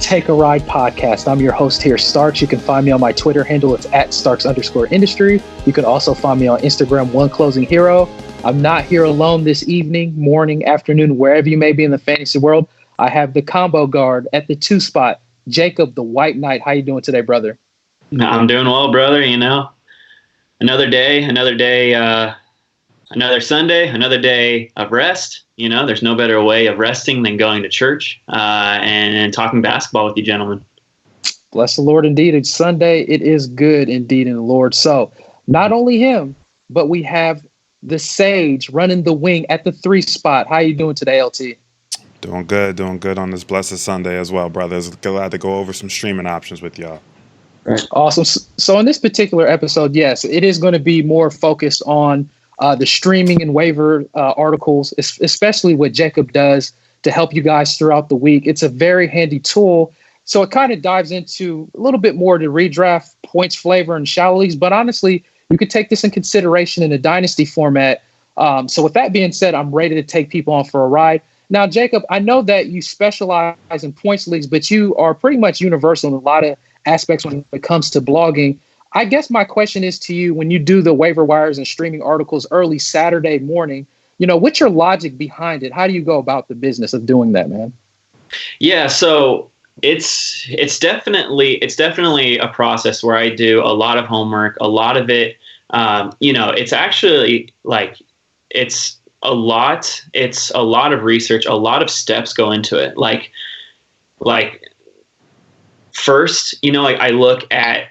Take a Ride podcast. I'm your host here, Starks. You can find me on my Twitter handle. It's at Starks_industry. You can also find me on Instagram, One Closing Hero. I'm not here alone this evening, morning, afternoon, wherever you may be in the fantasy world. I have the combo guard at the 2 spot, Jacob the White Knight. How you doing today, brother? I'm doing well, brother. You know, another day, another Sunday, another day of rest. You know, there's no better way of resting than going to church and talking basketball with you gentlemen. Bless the Lord indeed. It's Sunday. It is good indeed in the Lord. So not only him, but we have the Sage running the wing at the 3 spot. How you doing today, LT? Doing good on this blessed Sunday as well, brothers. Glad to go over some streaming options with y'all. Awesome. So in this particular episode, yes, it is going to be more focused on the streaming and waiver articles, especially what Jacob does to help you guys throughout the week. It's a very handy tool. So it kind of dives into a little bit more to redraft, points, flavor, and shallow leagues. But honestly, you could take this in consideration in a dynasty format. So with that being said, I'm ready to take people on for a ride. Now, Jacob, I know that you specialize in points leagues, but you are pretty much universal in a lot of aspects when it comes to blogging. I guess my question is to you, when you do the waiver wires and streaming articles early Saturday morning, you know, what's your logic behind it? How do you go about the business of doing that, man? Yeah, so it's definitely a process where I do a lot of homework, a lot of it, it's actually like it's a lot of research, a lot of steps go into it. Like first, I look at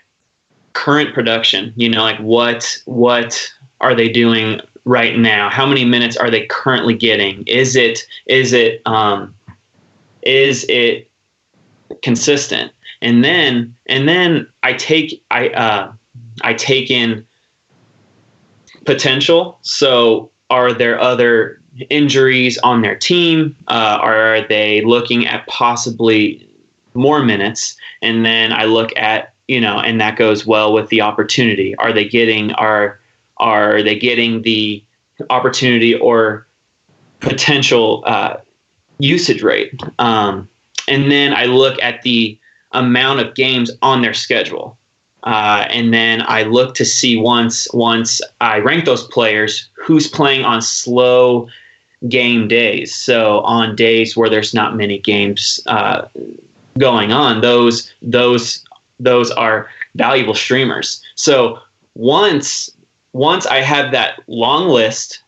current production, like what are they doing right now? How many minutes are they currently getting? Is it consistent? And then I take in potential. So are there other injuries on their team? Are they looking at possibly more minutes? And then I look at, and that goes well with the opportunity. Are they getting the opportunity or potential usage rate? And then I look at the amount of games on their schedule. And then I look to see once I rank those players, who's playing on slow game days. So on days where there's not many games going on, those are valuable streamers. So once I have that long list,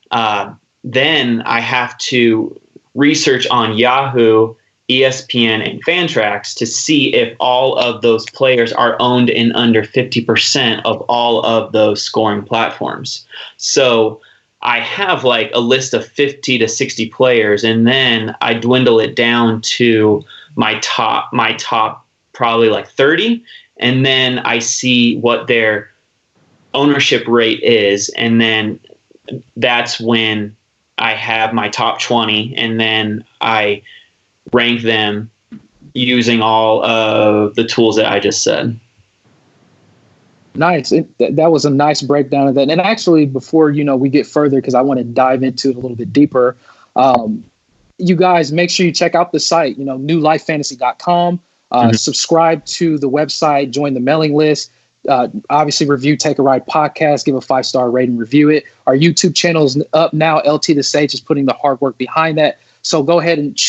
then I have to research on Yahoo, ESPN, and Fantrax to see if all of those players are owned in under 50% of all of those scoring platforms. So I have like a list of 50 to 60 players, and then I dwindle it down to my top probably like 30, and then I see what their ownership rate is, and then that's when I have my top 20, and then I rank them using all of the tools that I just said. Nice. That was a nice breakdown of that. And actually, before we get further, because I want to dive into it a little bit deeper, you guys make sure you check out the site, newlifefantasy.com. Subscribe to the website, join the mailing list. Obviously, review Take a Ride podcast, give a 5-star rating, review it. Our YouTube channel is up now. LT the Sage is putting the hard work behind that. So go ahead and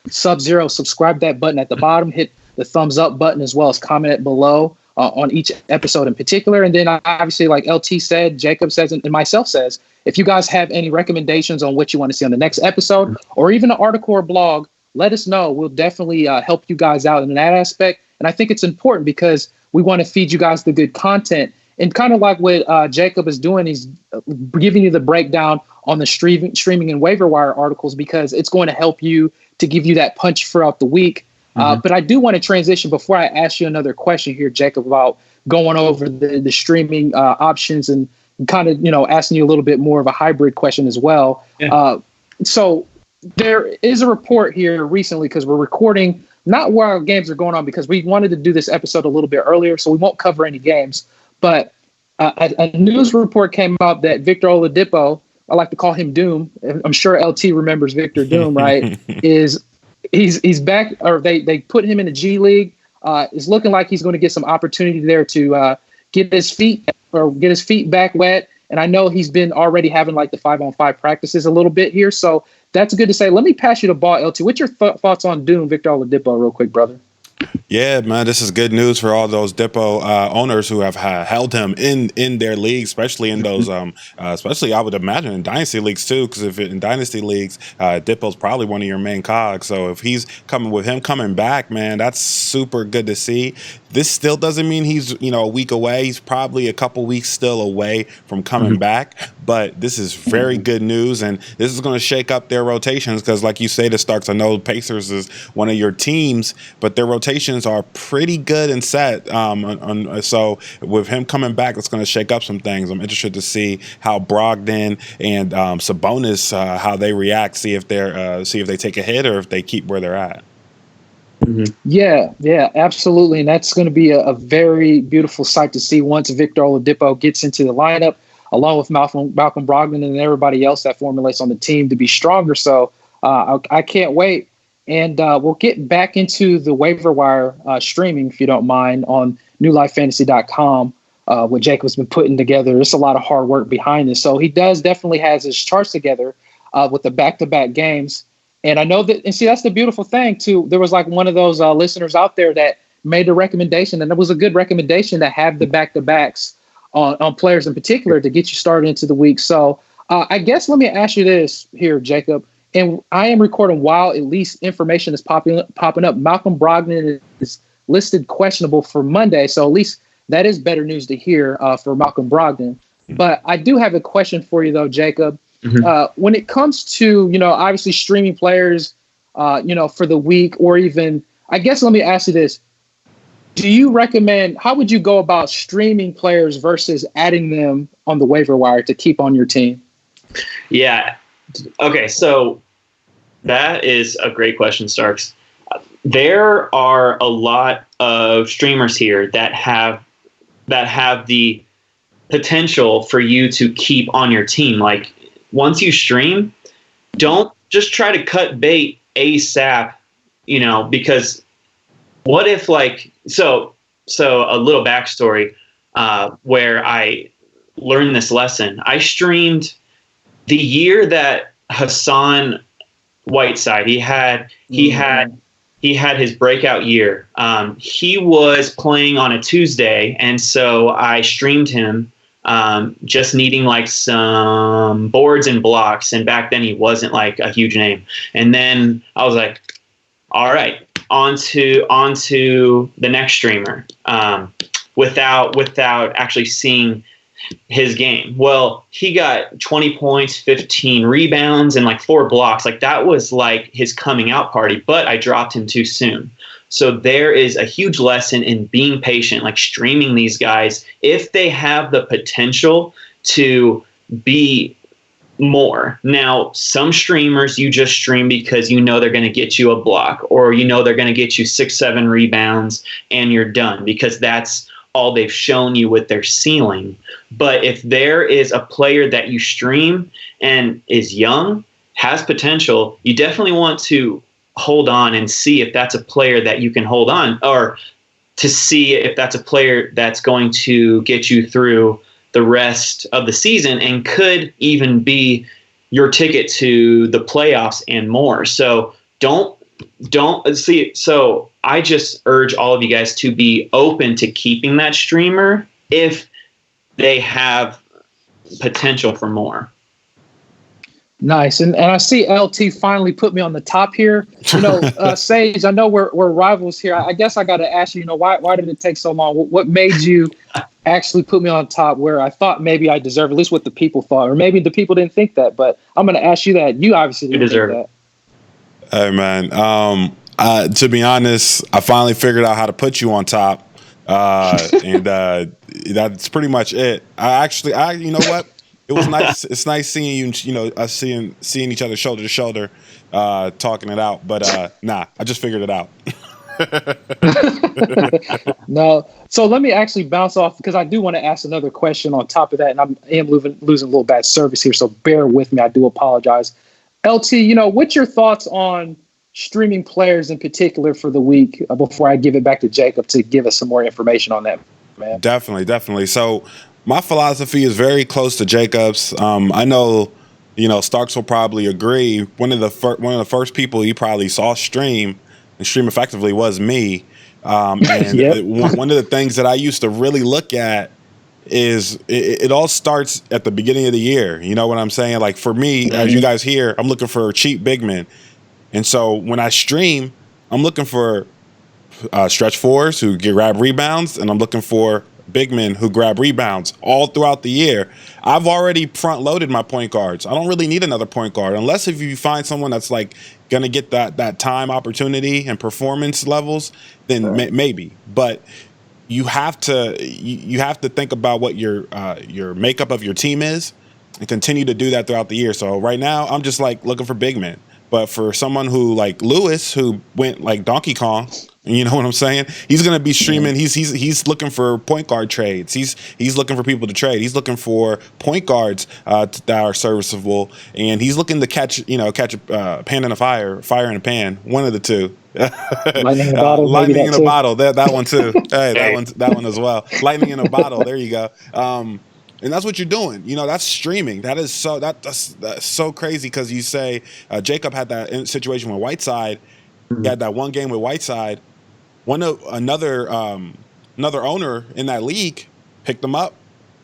Sub-Zero, subscribe that button at the bottom, hit the thumbs up button, as well as comment it below on each episode in particular. And then obviously, like LT said, Jacob says, and myself says, if you guys have any recommendations on what you want to see on the next episode, or even an article or blog, let us know. We'll definitely help you guys out in that aspect. And I think it's important because we want to feed you guys the good content. And kind of like what Jacob is doing, he's giving you the breakdown on the streaming and waiver wire articles, because it's going to help you to give you that punch throughout the week. But I do want to transition before I ask you another question here, Jacob, about going over the streaming options and kind of, asking you a little bit more of a hybrid question as well. Yeah. So there is a report here recently, because we're recording not while games are going on, because we wanted to do this episode a little bit earlier, so we won't cover any games. But a news report came out that Victor Oladipo, I like to call him Doom, I'm sure LT remembers Victor Doom, right, is he's back, or they put him in the G League. It's looking like he's going to get some opportunity there to get his feet back wet. And I know he's been already having like the 5-on-5 practices a little bit here. So that's good to say. Let me pass you the ball, LT. What's your thoughts on Doom, Victor Oladipo, real quick, brother? Yeah, man, this is good news for all those Dippo owners who have held him in their leagues, especially in those, especially I would imagine in dynasty leagues too, because if in dynasty leagues, Dippo's probably one of your main cogs. So if he's coming back, man, that's super good to see. This still doesn't mean he's a week away. He's probably a couple weeks still away from coming back. But this is very good news, and this is going to shake up their rotations because, like you say, the Starks. I know Pacers is one of your teams, but their rotations are pretty good and set. So with him coming back, it's going to shake up some things. I'm interested to see how Brogdon and Sabonis how they react. See if they take a hit or if they keep where they're at. Yeah, absolutely. And that's going to be a very beautiful sight to see once Victor Oladipo gets into the lineup, along with Malcolm Brogdon and everybody else that formulates on the team to be stronger. So I can't wait. And we'll get back into the waiver wire streaming, if you don't mind, on newlifefantasy.com, what Jacob's been putting together. There's a lot of hard work behind this. So he definitely has his charts together with the back-to-back games. And I know that, and see, that's the beautiful thing too. There was like one of those listeners out there that made a recommendation, and it was a good recommendation to have the back-to-backs on players in particular to get you started into the week. So I guess let me ask you this here, Jacob. And I am recording while at least information is popping up. Malcolm Brogdon is listed questionable for Monday, so at least that is better news to hear for Malcolm Brogdon. But I do have a question for you though, Jacob. When it comes to, obviously streaming players, for the week, or even, I guess, let me ask you this. Do you recommend, how would you go about streaming players versus adding them on the waiver wire to keep on your team? Yeah. Okay. So that is a great question, Starks. There are a lot of streamers here that have the potential for you to keep on your team. Like, once you stream, don't just try to cut bait ASAP, because what if so a little backstory where I learned this lesson. I streamed the year that Hassan Whiteside, he had his breakout year. He was playing on a Tuesday, and so I streamed him. Just needing like some boards and blocks. And back then he wasn't like a huge name. And then I was like, all right, on to the next streamer, without actually seeing his game. Well, he got 20 points, 15 rebounds, and like 4 blocks. Like that was like his coming out party, but I dropped him too soon. So there is a huge lesson in being patient, like streaming these guys if they have the potential to be more. Now, some streamers you just stream because they're going to get you a block, or they're going to get you 6-7 rebounds and you're done because that's all they've shown you with their ceiling. But if there is a player that you stream and is young, has potential, you definitely want to hold on and see if that's a player that you can hold on, or to see if that's a player that's going to get you through the rest of the season and could even be your ticket to the playoffs and more. So don't see. So I just urge all of you guys to be open to keeping that streamer if they have potential for more. Nice. And I see LT finally put me on the top here. Sage, I know we're rivals here. I guess I got to ask you, why did it take so long? What made you actually put me on top where I thought maybe I deserved, at least what the people thought, or maybe the people didn't think that, but I'm going to ask you that. You obviously didn't think that. Hey, man. To be honest, I finally figured out how to put you on top. And that's pretty much it. You know what? It was nice. It's nice seeing you, us seeing each other shoulder to shoulder, talking it out. But I just figured it out. No. So let me actually bounce off because I do want to ask another question on top of that. And I am losing a little bad service here, so bear with me. I do apologize. LT, what's your thoughts on streaming players in particular for the week before I give it back to Jacob to give us some more information on that, man? Definitely. So my philosophy is very close to Jacob's. I know, Starks will probably agree. One of the first people he probably saw stream and stream effectively was me. And Yep. One of the things that I used to really look at is it all starts at the beginning of the year. You know what I'm saying? Like for me, as you guys hear, I'm looking for cheap big men. And so when I stream, I'm looking for stretch fours who grab rebounds, and I'm looking for big men who grab rebounds all throughout the year. I've already front loaded my point guards. I don't really need another point guard unless if you find someone that's like going to get that time opportunity and performance levels, then maybe. But you have to think about what your makeup of your team is and continue to do that throughout the year. So right now I'm just like looking for big men. But for someone who like Lewis, who went like Donkey Kong, you know what I'm saying? He's gonna be streaming. He's looking for point guard trades. He's looking for people to trade. He's looking for point guards that are serviceable, and he's looking to catch a pan in a fire in a pan. One of the two. Lightning in a bottle. Lightning in a bottle. That one too. Hey, that one as well. Lightning in a bottle. There you go. And that's what you're doing. That's streaming. That is that's so crazy because you say Jacob had that situation with Whiteside. He had that one game with Whiteside. Another owner in that league picked him up,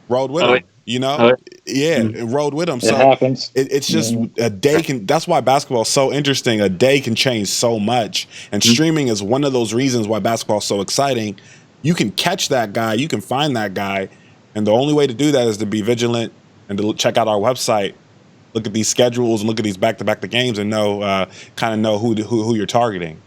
rode with him. And rode with him. It happens. It's just a day can. That's why basketball is so interesting. A day can change so much, and streaming is one of those reasons why basketball is so exciting. You can catch that guy. You can find that guy. And the only way to do that is to be vigilant and to check out our website, look at these schedules, and look at these back-to-back games, and know who you're targeting.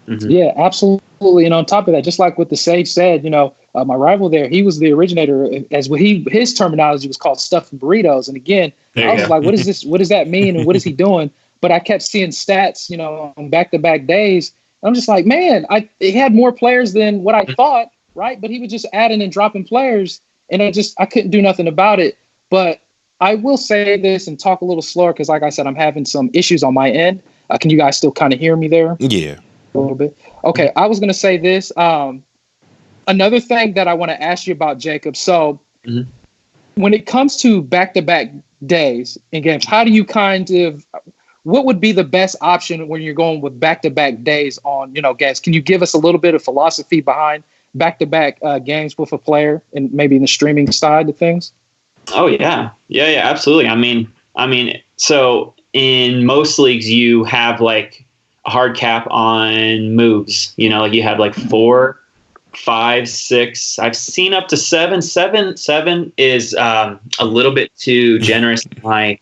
Mm-hmm. Yeah, absolutely. And on top of that, just like what the Sage said, my rival there, he was the originator. His terminology was called stuffed burritos. And again, I was like, what is this? What does that mean? And what is he doing? But I kept seeing stats, on back-to-back days. And I'm just like, man, he had more players than what I thought, right? But he was just adding and dropping players. And I couldn't do nothing about it. But I will say this and talk a little slower because, like I said, I'm having some issues on my end. Can you guys still kind of hear me there? Yeah. A little bit. Okay. I was going to say this. Another thing that I want to ask you about, Jacob. So when it comes to back-to-back days in games, how do you what would be the best option when you're going with back-to-back days on, games? Can you give us a little bit of philosophy behind back-to-back games with a player and maybe in the streaming side of things? Oh yeah, absolutely. I mean, so in most leagues you have like a hard cap on moves. Like you have like 4, 5, 6. I've seen up to 7. 7 is a little bit too generous in my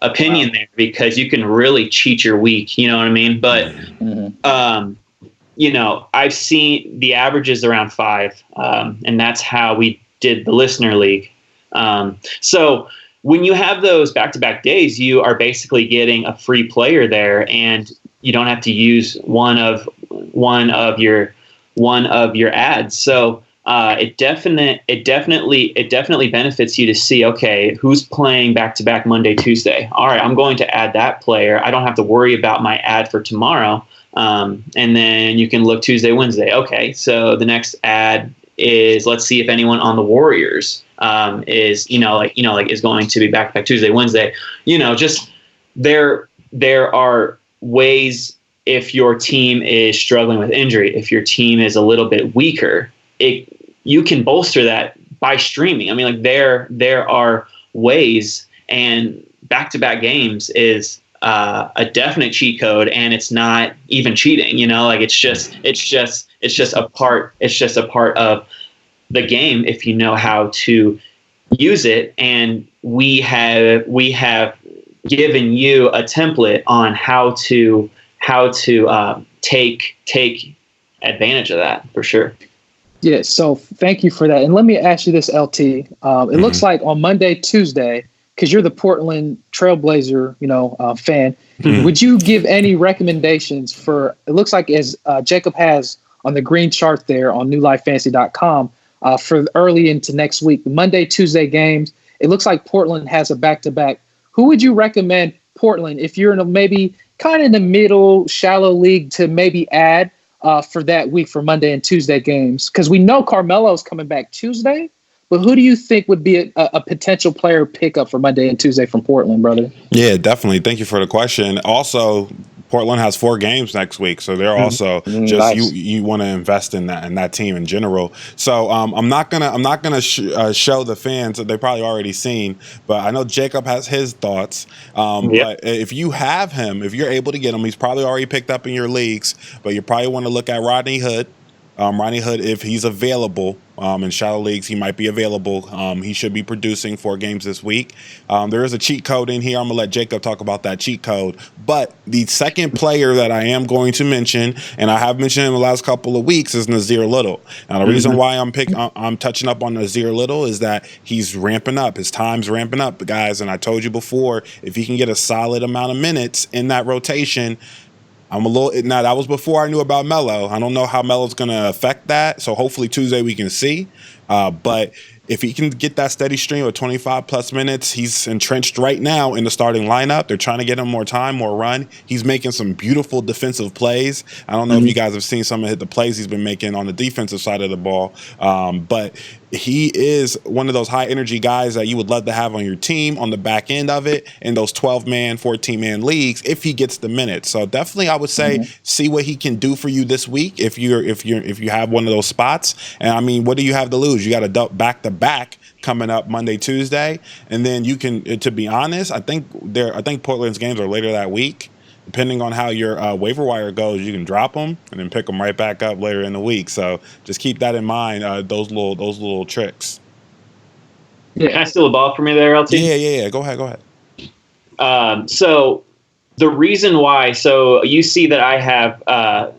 opinion there because you can really cheat your week. You know what I mean? But I've seen the averages around 5, and that's how we did the listener league. So when you have those back-to-back days, you are basically getting a free player there, and you don't have to use one of your ads. So it definitely benefits you to see, okay, who's playing back-to-back Monday, Tuesday. All right, I'm going to add that player. I don't have to worry about my ad for tomorrow. And then you can look Tuesday, Wednesday. Okay, so the next ad is, let's see if anyone on the Warriors is going to be back Tuesday, Wednesday. Just there are ways if your team is struggling with injury, if your team is a little bit weaker, you can bolster that by streaming. I mean, like there are ways, and back-to-back games is a definite cheat code, and it's not even cheating. It's just a part of the game if you know how to use it. And we have given you a template on how to take advantage of that for sure. Yeah, so thank you for that. And let me ask you this, LT. It looks like on Monday, Tuesday, because you're the Portland Trailblazer, fan, would you give any recommendations for, it looks like as Jacob has on the green chart there on newlifefantasy.com for early into next week, the Monday, Tuesday games, it looks like Portland has a back-to-back. Who would you recommend Portland if you're maybe kind of in the middle, shallow league to maybe add for that week for Monday and Tuesday games? Because we know Carmelo's coming back Tuesday, but who do you think would be a potential player pickup for Monday and Tuesday from Portland, brother? Yeah, definitely. Thank you for the question. Also, Portland has 4 games next week, so they're also just nice. you want to invest in that team in general. So I'm not gonna show the fans that they probably already seen, but I know Jacob has his thoughts. But if you have him, if you're able to get him, he's probably already picked up in your leagues. But you probably want to look at Rodney Hood. Rodney Hood, if he's available in shallow leagues, he might be available. He should be producing 4 games this week. There is a cheat code in here. I'm going to let Jacob talk about that cheat code. But the second player that I am going to mention, and I have mentioned him the last couple of weeks, is Nazir Little. Now, the reason why I'm touching up on Nazir Little is that he's ramping up. His time's ramping up, guys. And I told you before, if he can get a solid amount of minutes in that rotation, now that was before I knew about Melo. I don't know how Melo's going to affect that. So hopefully Tuesday we can see. But if he can get that steady stream of 25 plus minutes, he's entrenched right now in the starting lineup. They're trying to get him more time, more run. He's making some beautiful defensive plays. I don't know if you guys have seen some of the plays he's been making on the defensive side of the ball. But he is one of those high energy guys that you would love to have on your team on the back end of it in those 12-man, 14-man leagues if he gets the minutes. So definitely I would say see what he can do for you this week if you have one of those spots. And I mean, what do you have to lose? You got a back-to-back coming up Monday, Tuesday, and then you can. To be honest, I think Portland's games are later that week. Depending on how your waiver wire goes, you can drop them and then pick them right back up later in the week. So just keep that in mind. Those little tricks. Yeah, can I steal a ball from you there, LT? Yeah. Go ahead. So the reason why, so you see that I have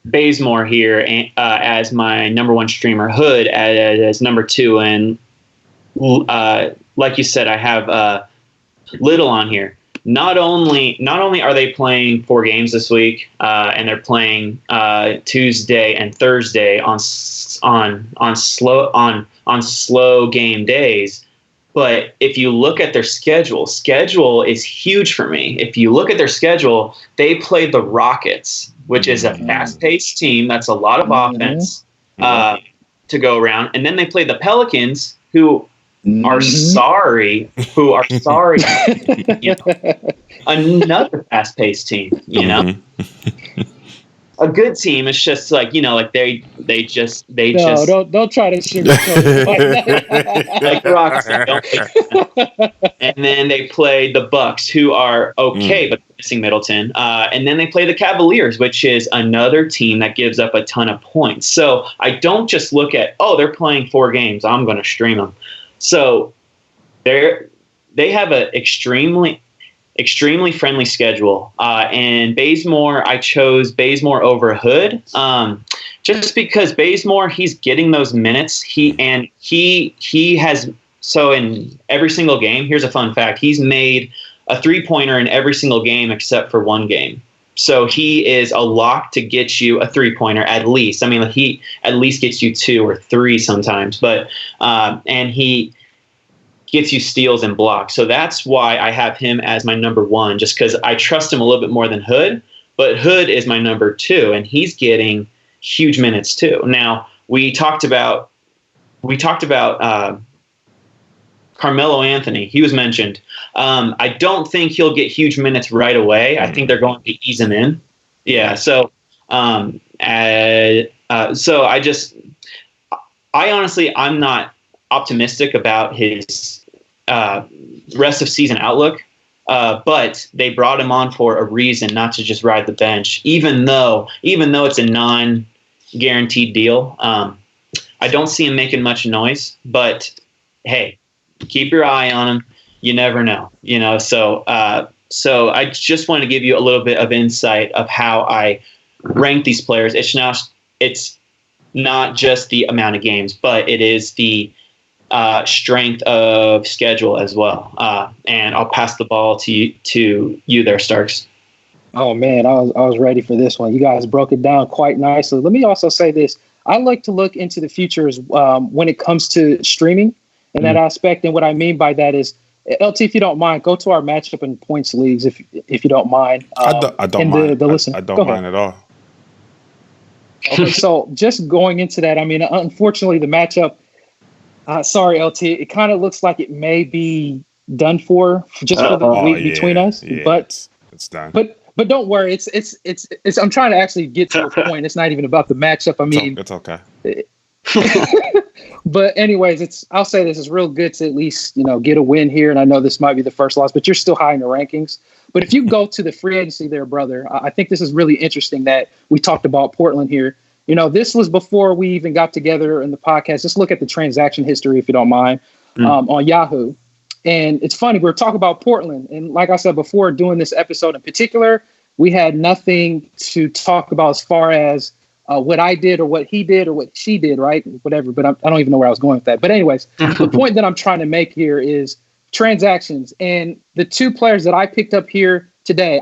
Bazemore here as my number 1 streamer, Hood as number 2, and like you said, I have Little on here. Not only are they playing 4 games this week, and they're playing Tuesday and Thursday on slow game days, but if you look at their schedule is huge for me. If you look at their schedule, they play the Rockets, which is a fast-paced team. That's a lot of offense to go around, and then they play the Pelicans, who are sorry. Another fast-paced team, A good team is just like, they just don't try to sugarcoat it. like rocks. And then they play the Bucks, who are okay, but missing Middleton. And then they play the Cavaliers, which is another team that gives up a ton of points. So I don't just look at, they're playing 4 games, I'm going to stream them. So they have an extremely friendly schedule. And Bazemore, I chose Bazemore over Hood, just because Bazemore, he's getting those minutes. He has, so in every single game, here's a fun fact, he's made a 3-pointer in every single game except for 1 game. So he is a lock to get you a 3-pointer at least. I mean, he at least gets you 2 or 3 sometimes, but and he gets you steals and blocks. So that's why I have him as my number 1, just because I trust him a little bit more than Hood. But Hood is my number 2, and he's getting huge minutes too. Now we talked about Carmelo Anthony. He was mentioned. I don't think he'll get huge minutes right away. I think they're going to ease him in. Yeah. So, so I honestly, I'm not optimistic about his rest of season outlook. But they brought him on for a reason, not to just ride the bench, even though it's a non-guaranteed deal. I don't see him making much noise, but hey, keep your eye on him. You never know, So I just want to give you a little bit of insight of how I rank these players. It's not just the amount of games, but it is the strength of schedule as well. And I'll pass the ball to you there, Starks. Oh man, I was ready for this one. You guys broke it down quite nicely. Let me also say this. I like to look into the future when it comes to streaming in that aspect. And what I mean by that is LT, if you don't mind, go to our matchup and points leagues if you don't mind. I don't mind. I don't mind at all. Okay, so just going into that, I mean, unfortunately, the matchup. Sorry, LT. It kind of looks like it may be done for the week between us, but it's done. But don't worry. It's. I'm trying to actually get to a point. It's not even about the matchup. I mean, it's okay. But anyways, I'll say this is real good to at least, get a win here. And I know this might be the first loss, but you're still high in the rankings. But if you go to the free agency there, brother, I think this is really interesting that we talked about Portland here. This was before we even got together in the podcast. Just look at the transaction history, if you don't mind, on Yahoo. And it's funny, we were talking about Portland. And like I said before, doing this episode in particular, we had nothing to talk about as far as what I did or what he did or what she did, right? Whatever. But I don't even know where I was going with that. But anyways, the point that I'm trying to make here is transactions. And the two players that I picked up here today,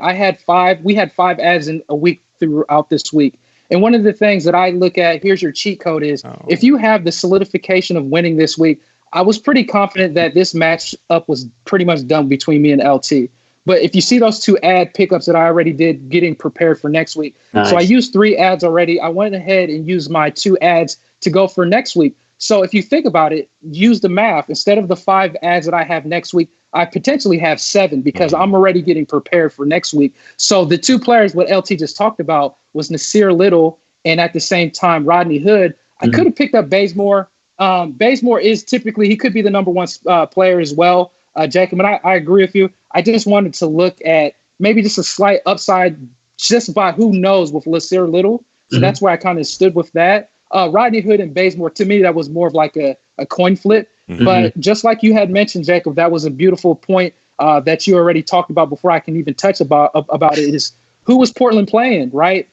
we had 5 ads in a week throughout this week. And one of the things that I look at, here's your cheat code is, if you have the solidification of winning this week, I was pretty confident that this matchup was pretty much done between me and LT. But if you see those 2 ad pickups that I already did getting prepared for next week. Nice. So I used 3 ads already. I went ahead and used my 2 ads to go for next week. So if you think about it, use the math. Instead of the 5 ads that I have next week, I potentially have 7 because I'm already getting prepared for next week. So the 2 players, what LT just talked about, was Nasir Little and at the same time Rodney Hood. I could have picked up Bazemore. Bazemore is typically, he could be the number 1 player as well, Jacob. And I agree with you. I just wanted to look at maybe just a slight upside just by who knows with Nasir Little. So that's where I kind of stood with that. Rodney Hood and Bazemore, to me, that was more of like a coin flip. But just like you had mentioned, Jacob, that was a beautiful point that you already talked about before I can even touch about it, is who was Portland playing, right?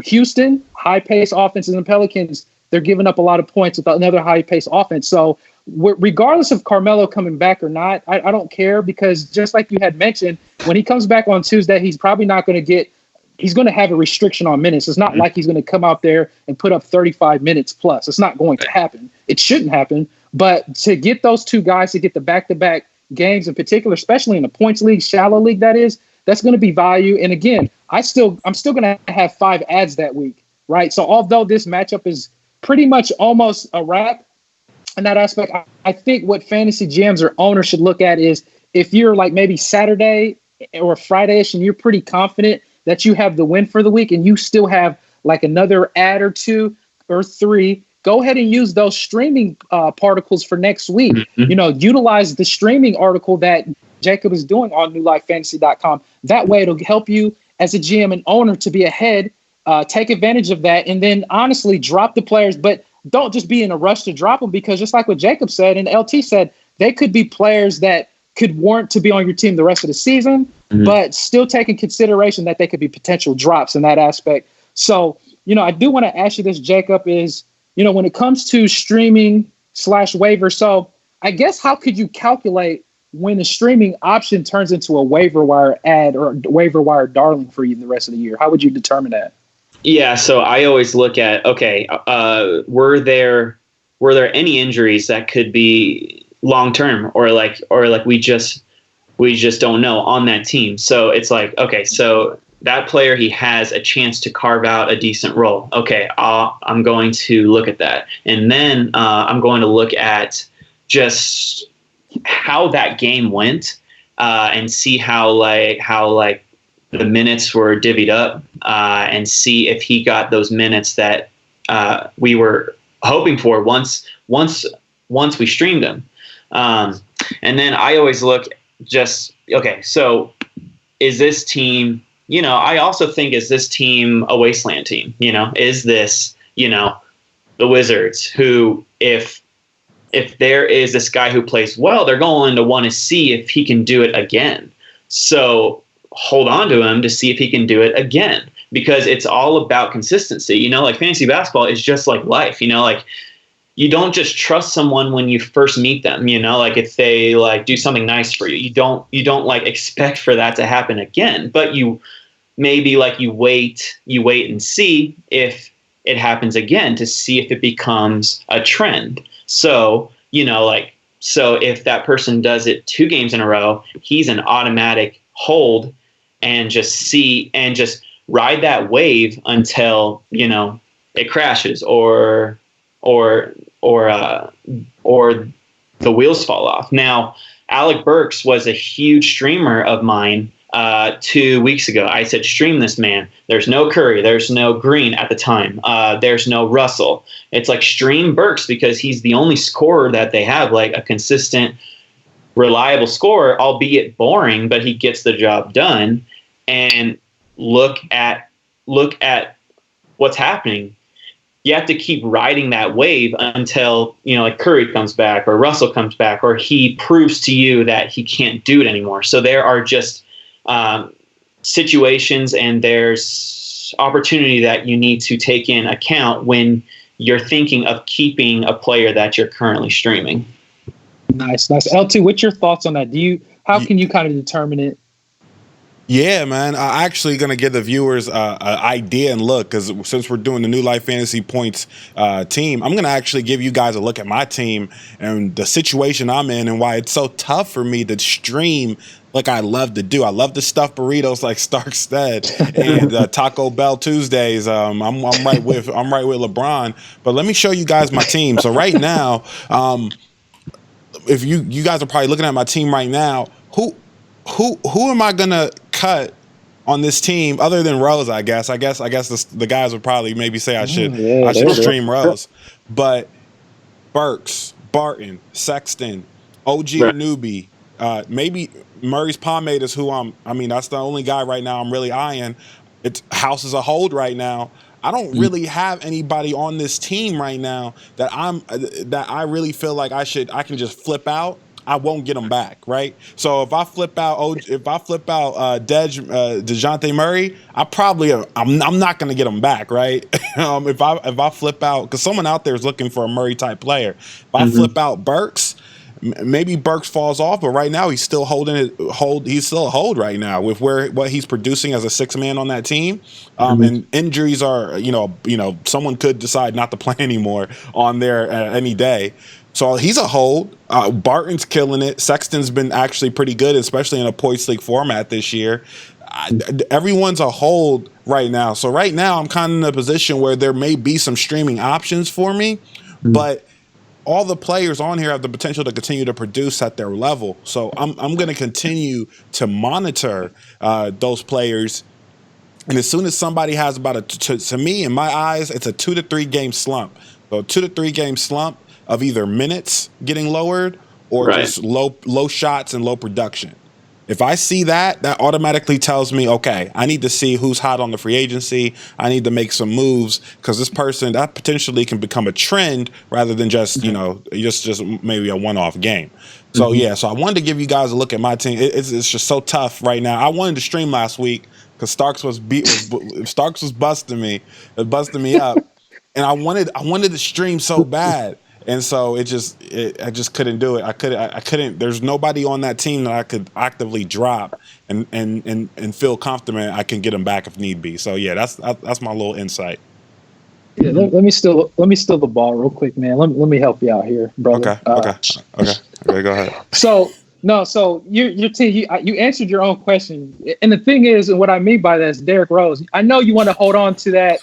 Houston, high-paced offenses, and Pelicans, they're giving up a lot of points with another high-paced offense. So regardless of Carmelo coming back or not, I don't care, because just like you had mentioned, when he comes back on Tuesday, he's probably not going to he's going to have a restriction on minutes. It's not like he's going to come out there and put up 35 minutes plus. It's not going to happen. It shouldn't happen. But to get those 2 guys to get the back-to-back games in particular, especially in the points league, shallow league, that's going to be value. And again, I'm still going to have 5 ads that week, right? So although this matchup is pretty much almost a wrap in that aspect, I think what fantasy GMs or owners should look at is, if you're like maybe Saturday or Friday-ish and you're pretty confident that you have the win for the week and you still have like another ad or 2 or 3, go ahead and use those streaming particles for next week. Utilize the streaming article that Jacob is doing on newlifefantasy.com. That way it'll help you as a GM and owner to be ahead, take advantage of that, and then honestly drop the players. But don't just be in a rush to drop them, because just like what Jacob said and LT said, they could be players that could warrant to be on your team the rest of the season, but still take in consideration that they could be potential drops in that aspect. So, I do want to ask you this, Jacob, is, when it comes to streaming / waiver, so I guess how could you calculate when the streaming option turns into a waiver wire ad or waiver wire darling for you the rest of the year? How would you determine that? Yeah, so I always look at, were there any injuries that could be long term, or like we just don't know on that team. So it's like, okay, so that player, he has a chance to carve out a decent role. Okay, I'm going to look at that, and then I'm going to look at just how that game went, and see how the minutes were divvied up, and see if he got those minutes that we were hoping for once we streamed him. And then I always look so is this team, I also think, is this team a wasteland team? Is this, the Wizards, who if there is this guy who plays well, they're going to want to see if he can do it again. So hold on to him to see if he can do it again, because it's all about consistency. Like fantasy basketball is just like life, you don't just trust someone when you first meet them, like if they do something nice for you, you don't expect for that to happen again, but you maybe you wait and see if it happens again to see if it becomes a trend. So, So if that person does it 2 games in a row, he's an automatic hold, and just ride that wave until, it crashes or the wheels fall off. Now, Alec Burks was a huge streamer of mine 2 weeks ago. I said, stream this man. There's no Curry. There's no Green at the time. There's no Russell. It's like, stream Burks because he's the only scorer that they have, like a consistent, reliable scorer, albeit boring, but he gets the job done. And look at what's happening. You have to keep riding that wave until, like Curry comes back or Russell comes back, or he proves to you that he can't do it anymore. So there are just situations and there's opportunity that you need to take in account when you're thinking of keeping a player that you're currently streaming. Nice. LT, what's your thoughts on that? How can you kind of determine it? Yeah, man. I'm actually going to give the viewers an idea and look, because since we're doing the New Life Fantasy Points team, I'm going to actually give you guys a look at my team and the situation I'm in and why it's so tough for me to stream like I love to do. I love to stuff burritos like Stark said, and Taco Bell Tuesdays. I'm right with LeBron. But let me show you guys my team. So right now, if you guys are probably looking at my team right now, who am I gonna cut on this team other than Rose? I guess the guys would probably maybe say I should stream Rose, but Burks, Barton, Sexton, OG Anunoby, maybe Murray's Pomade is who that's the only guy right now I'm really eyeing. It's House is a hold right now. I don't really have anybody on this team right now that I really feel like I can just flip out. I won't get them back, right? So if I flip out DeJounte Murray, I'm not going to get him back, right? If I flip out, because someone out there is looking for a Murray type player. If I flip out Burks, maybe Burks falls off, but right now he's still he's still a hold right now with what he's producing as a 6-man on that team. And injuries are, someone could decide not to play anymore on there any day. So he's a hold. Barton's killing it. Sexton's been actually pretty good, especially in a points league format this year. Everyone's a hold right now. So right now I'm kind of in a position where there may be some streaming options for me, but all the players on here have the potential to continue to produce at their level. So I'm going to continue to monitor those players. And as soon as somebody has about to me, in my eyes, it's a 2 to 3 game slump. So 2 to 3 game slump of either minutes getting lowered or just low shots and low production. If I see that automatically tells me, okay, I need to see who's hot on the free agency. I need to make some moves because this person, that potentially can become a trend rather than just, just maybe a one-off game. So, so I wanted to give you guys a look at my team. It's just so tough right now. I wanted to stream last week because Starks was busting me up. And I wanted to stream so bad. And so I just couldn't do it. I couldn't. There's nobody on that team that I could actively drop and feel confident I can get them back if need be. So yeah, that's my little insight. Yeah, let me steal the ball real quick, man. Let me help you out here, brother. Okay, go ahead. So your team, you answered your own question, and the thing is, and what I mean by that is Derrick Rose. I know you want to hold on to that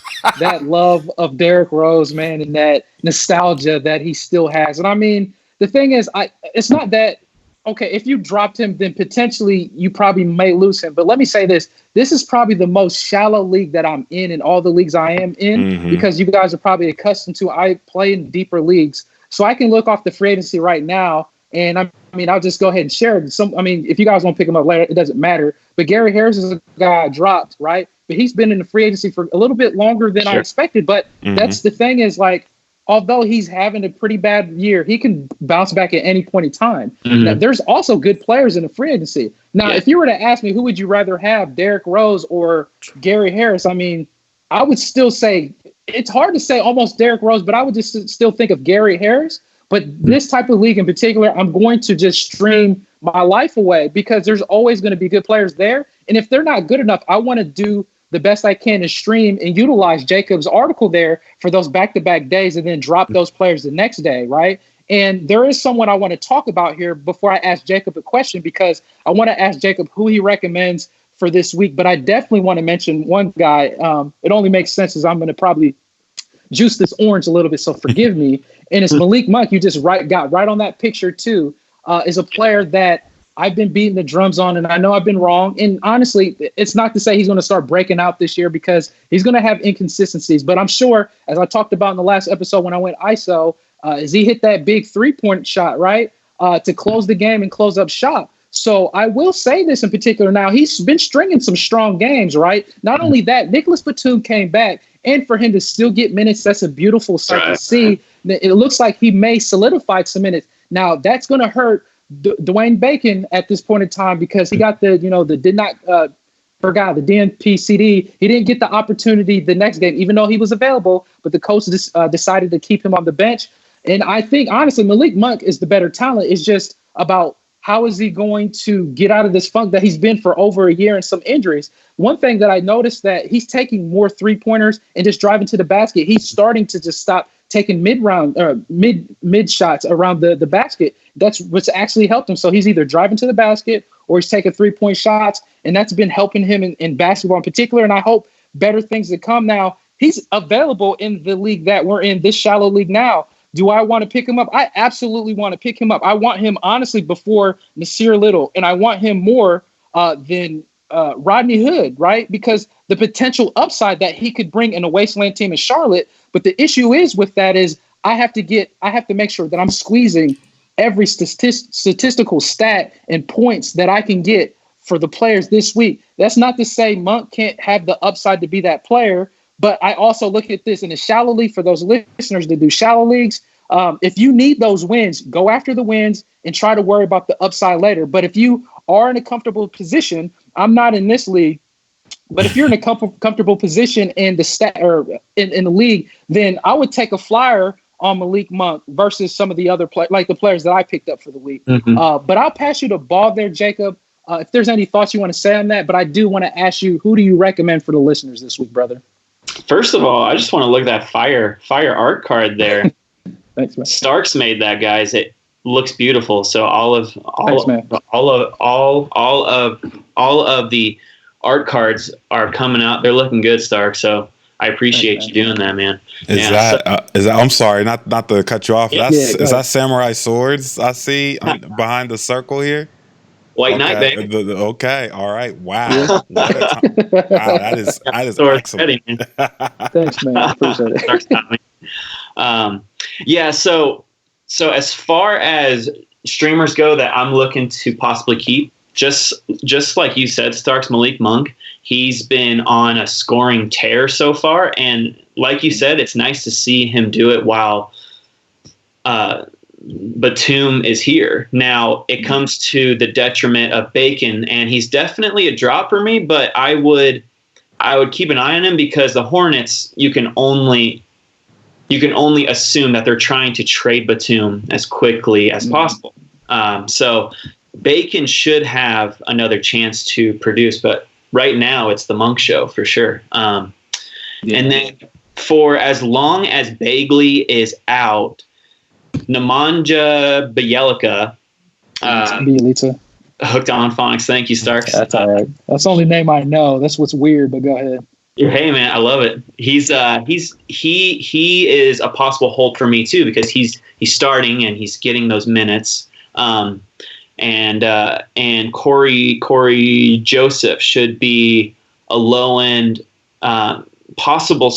love of Derrick Rose, man, and that nostalgia that he still has. And I mean, the thing is, it's not that okay. If you dropped him, then potentially you probably may lose him. But let me say this: this is probably the most shallow league that I'm in all the leagues I am in, because you guys are probably accustomed to. I play in deeper leagues, so I can look off the free agency right now. And I mean, I'll just go ahead and share it. If you guys want to pick him up later, it doesn't matter. But Gary Harris is a guy I dropped, right? But he's been in the free agency for a little bit longer than I expected. But that's the thing is, like, although he's having a pretty bad year, he can bounce back at any point in time. Now, there's also good players in the free agency. Now, if you were to ask me, who would you rather have, Derrick Rose or Gary Harris? I mean, I would still say it's hard to say almost Derrick Rose, but I would just still think of Gary Harris. But this type of league in particular, I'm going to just stream my life away because there's always going to be good players there. And if they're not good enough, I want to do the best I can to stream and utilize Jacob's article there for those back-to-back days and then drop those players the next day, right? And there is someone I want to talk about here before I ask Jacob a question, because I want to ask Jacob who he recommends for this week. But I definitely want to mention one guy. It only makes sense as I'm going to probably juice this orange a little bit, so forgive me. And it's Malik Monk. You just got right on that picture too. Is a player that I've been beating the drums on, and I know I've been wrong. And honestly, it's not to say he's going to start breaking out this year, because he's going to have inconsistencies. But I'm sure, as I talked about in the last episode when I went ISO, as he hit that big 3-point shot, right, to close the game and close up shop. So I will say this in particular. Now, he's been stringing some strong games, right? Not only that, Nicholas Batum came back, and for him to still get minutes, that's a beautiful sight to see. It looks like he may solidify some minutes. Now, that's going to hurt Dwayne Bacon at this point in time, because he got the DNP-CD. He didn't get the opportunity the next game, even though he was available, but the coach decided to keep him on the bench. And I think, honestly, Malik Monk is the better talent. It's just about how is he going to get out of this funk that he's been for over a year and some injuries. One thing that I noticed, that he's taking more 3-pointers and just driving to the basket. He's starting to just stop taking mid shots around the basket. That's what's actually helped him. So he's either driving to the basket or he's taking 3-point shots, and that's been helping him in basketball in particular. And I hope better things to come. Now, he's available in the league that we're in, this shallow league now. Do I want to pick him up? I absolutely want to pick him up. I want him, honestly, before Nasir Little, and I want him more than Rodney Hood, right? Because the potential upside that he could bring in a wasteland team in Charlotte. But the issue is with that is I have to make sure that I'm squeezing every statistical stat and points that I can get for the players this week. That's not to say Monk can't have the upside to be that player. But I also look at this in a shallow league. For those listeners that do shallow leagues, if you need those wins, go after the wins and try to worry about the upside later. But if you are in a comfortable position, I'm not in this league, but if you're in a comfortable position in the in the league, then I would take a flyer on Malik Monk versus some of the other like the players that I picked up for the week. Mm-hmm. But I'll pass you the ball there, Jacob. If there's any thoughts you want to say on that, but I do want to ask you, who do you recommend for the listeners this week, brother? First of all, I just want to look at that fire art card there. Thanks, man. Starks made that, guys. It looks beautiful. So all of the art cards are coming out. They're looking good, Stark. So I appreciate you doing that, man. Is that? I'm sorry, not to cut you off. Is that samurai swords I see behind the circle here? White Knight, baby. Okay, all right. Wow. What a time. Wow, that is excellent. Ready, man. Thanks, man. I appreciate it. So as far as streamers go that I'm looking to possibly keep, just like you said, Starks, Malik Monk, he's been on a scoring tear so far. And like you said, it's nice to see him do it while Batum is here. Now, it comes to the detriment of Bacon, and he's definitely a drop for me, but I would keep an eye on him, because the Hornets, you can only assume that they're trying to trade Batum as quickly as possible. So Bacon should have another chance to produce, but right now it's the Monk show for sure. And then for as long as Bagley is out, Nemanja Bjelica, hooked on phonics. Thank you, Starks. That's all right. That's the only name I know. That's what's weird, but go ahead. Hey, man, I love it. He is a possible hold for me too, because he's starting and he's getting those minutes. And Corey Joseph should be a low end possible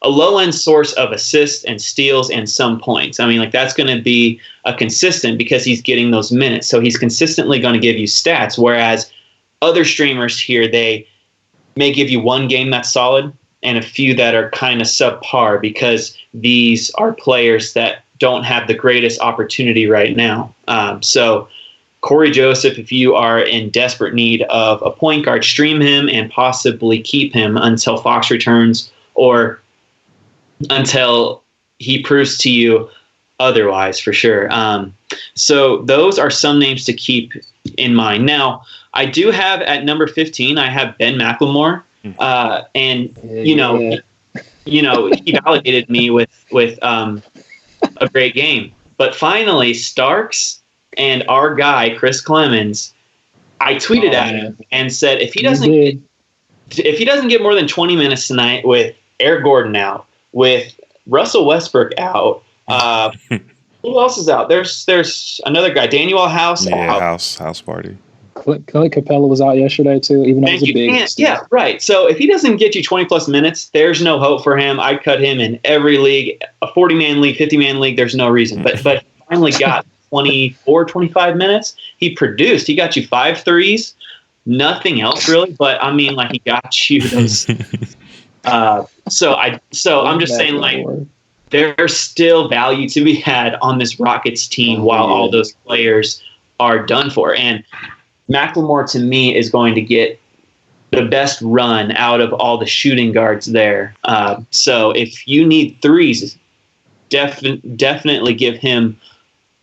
a low-end source of assists and steals and some points. I mean, that's going to be a consistent, because he's getting those minutes. So he's consistently going to give you stats, whereas other streamers here, they may give you one game that's solid and a few that are kind of subpar, because these are players that don't have the greatest opportunity right now. So Corey Joseph, if you are in desperate need of a point guard, stream him and possibly keep him until Fox returns, or until he proves to you otherwise, for sure. So those are some names to keep in mind. Now, I do have at number 15, I have Ben McLemore. And he validated me with a great game. But finally, Starks and our guy, Chris Clemens, I tweeted at him and said, if he doesn't get more than 20 minutes tonight with Eric Gordon out, with Russell Westbrook out, who else is out? There's another guy, Daniel House. Yeah, house party. Clint Capella was out yesterday too, even though it was a big. Yeah, right. So if he doesn't get you 20+ minutes, there's no hope for him. I'd cut him in every league, a 40-man league, 50-man league. There's no reason. But he finally got 24, 25 minutes. He produced. He got you 5 threes. Nothing else really. But I mean, like, he got you those. So I'm just saying, like, there's still value to be had on this Rockets team while all those players are done for. And McLemore, to me, is going to get the best run out of all the shooting guards there. So if you need threes, definitely give him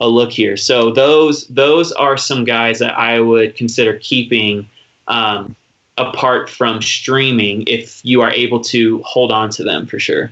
a look here. So those are some guys that I would consider keeping apart from streaming if you are able to hold on to them for sure.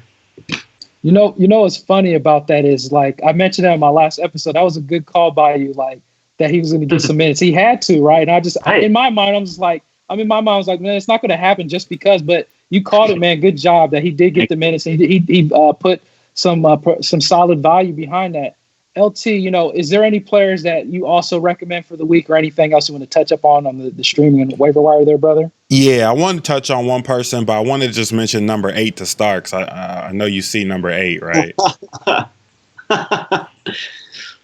You know what's funny about that is, like, I mentioned that in my last episode. That was a good call by you, like, that he was going to get some minutes. He had to, right? And in my mind, I was like, man, it's not going to happen just because. But you called it, man. Good job that he did get the minutes. And he put some solid value behind that. LT, is there any players that you also recommend for the week, or anything else you want to touch up on the streaming and waiver wire there, brother? Yeah, I want to touch on one person, but I wanted to just mention number 8 to Starks. I know you see number 8, right?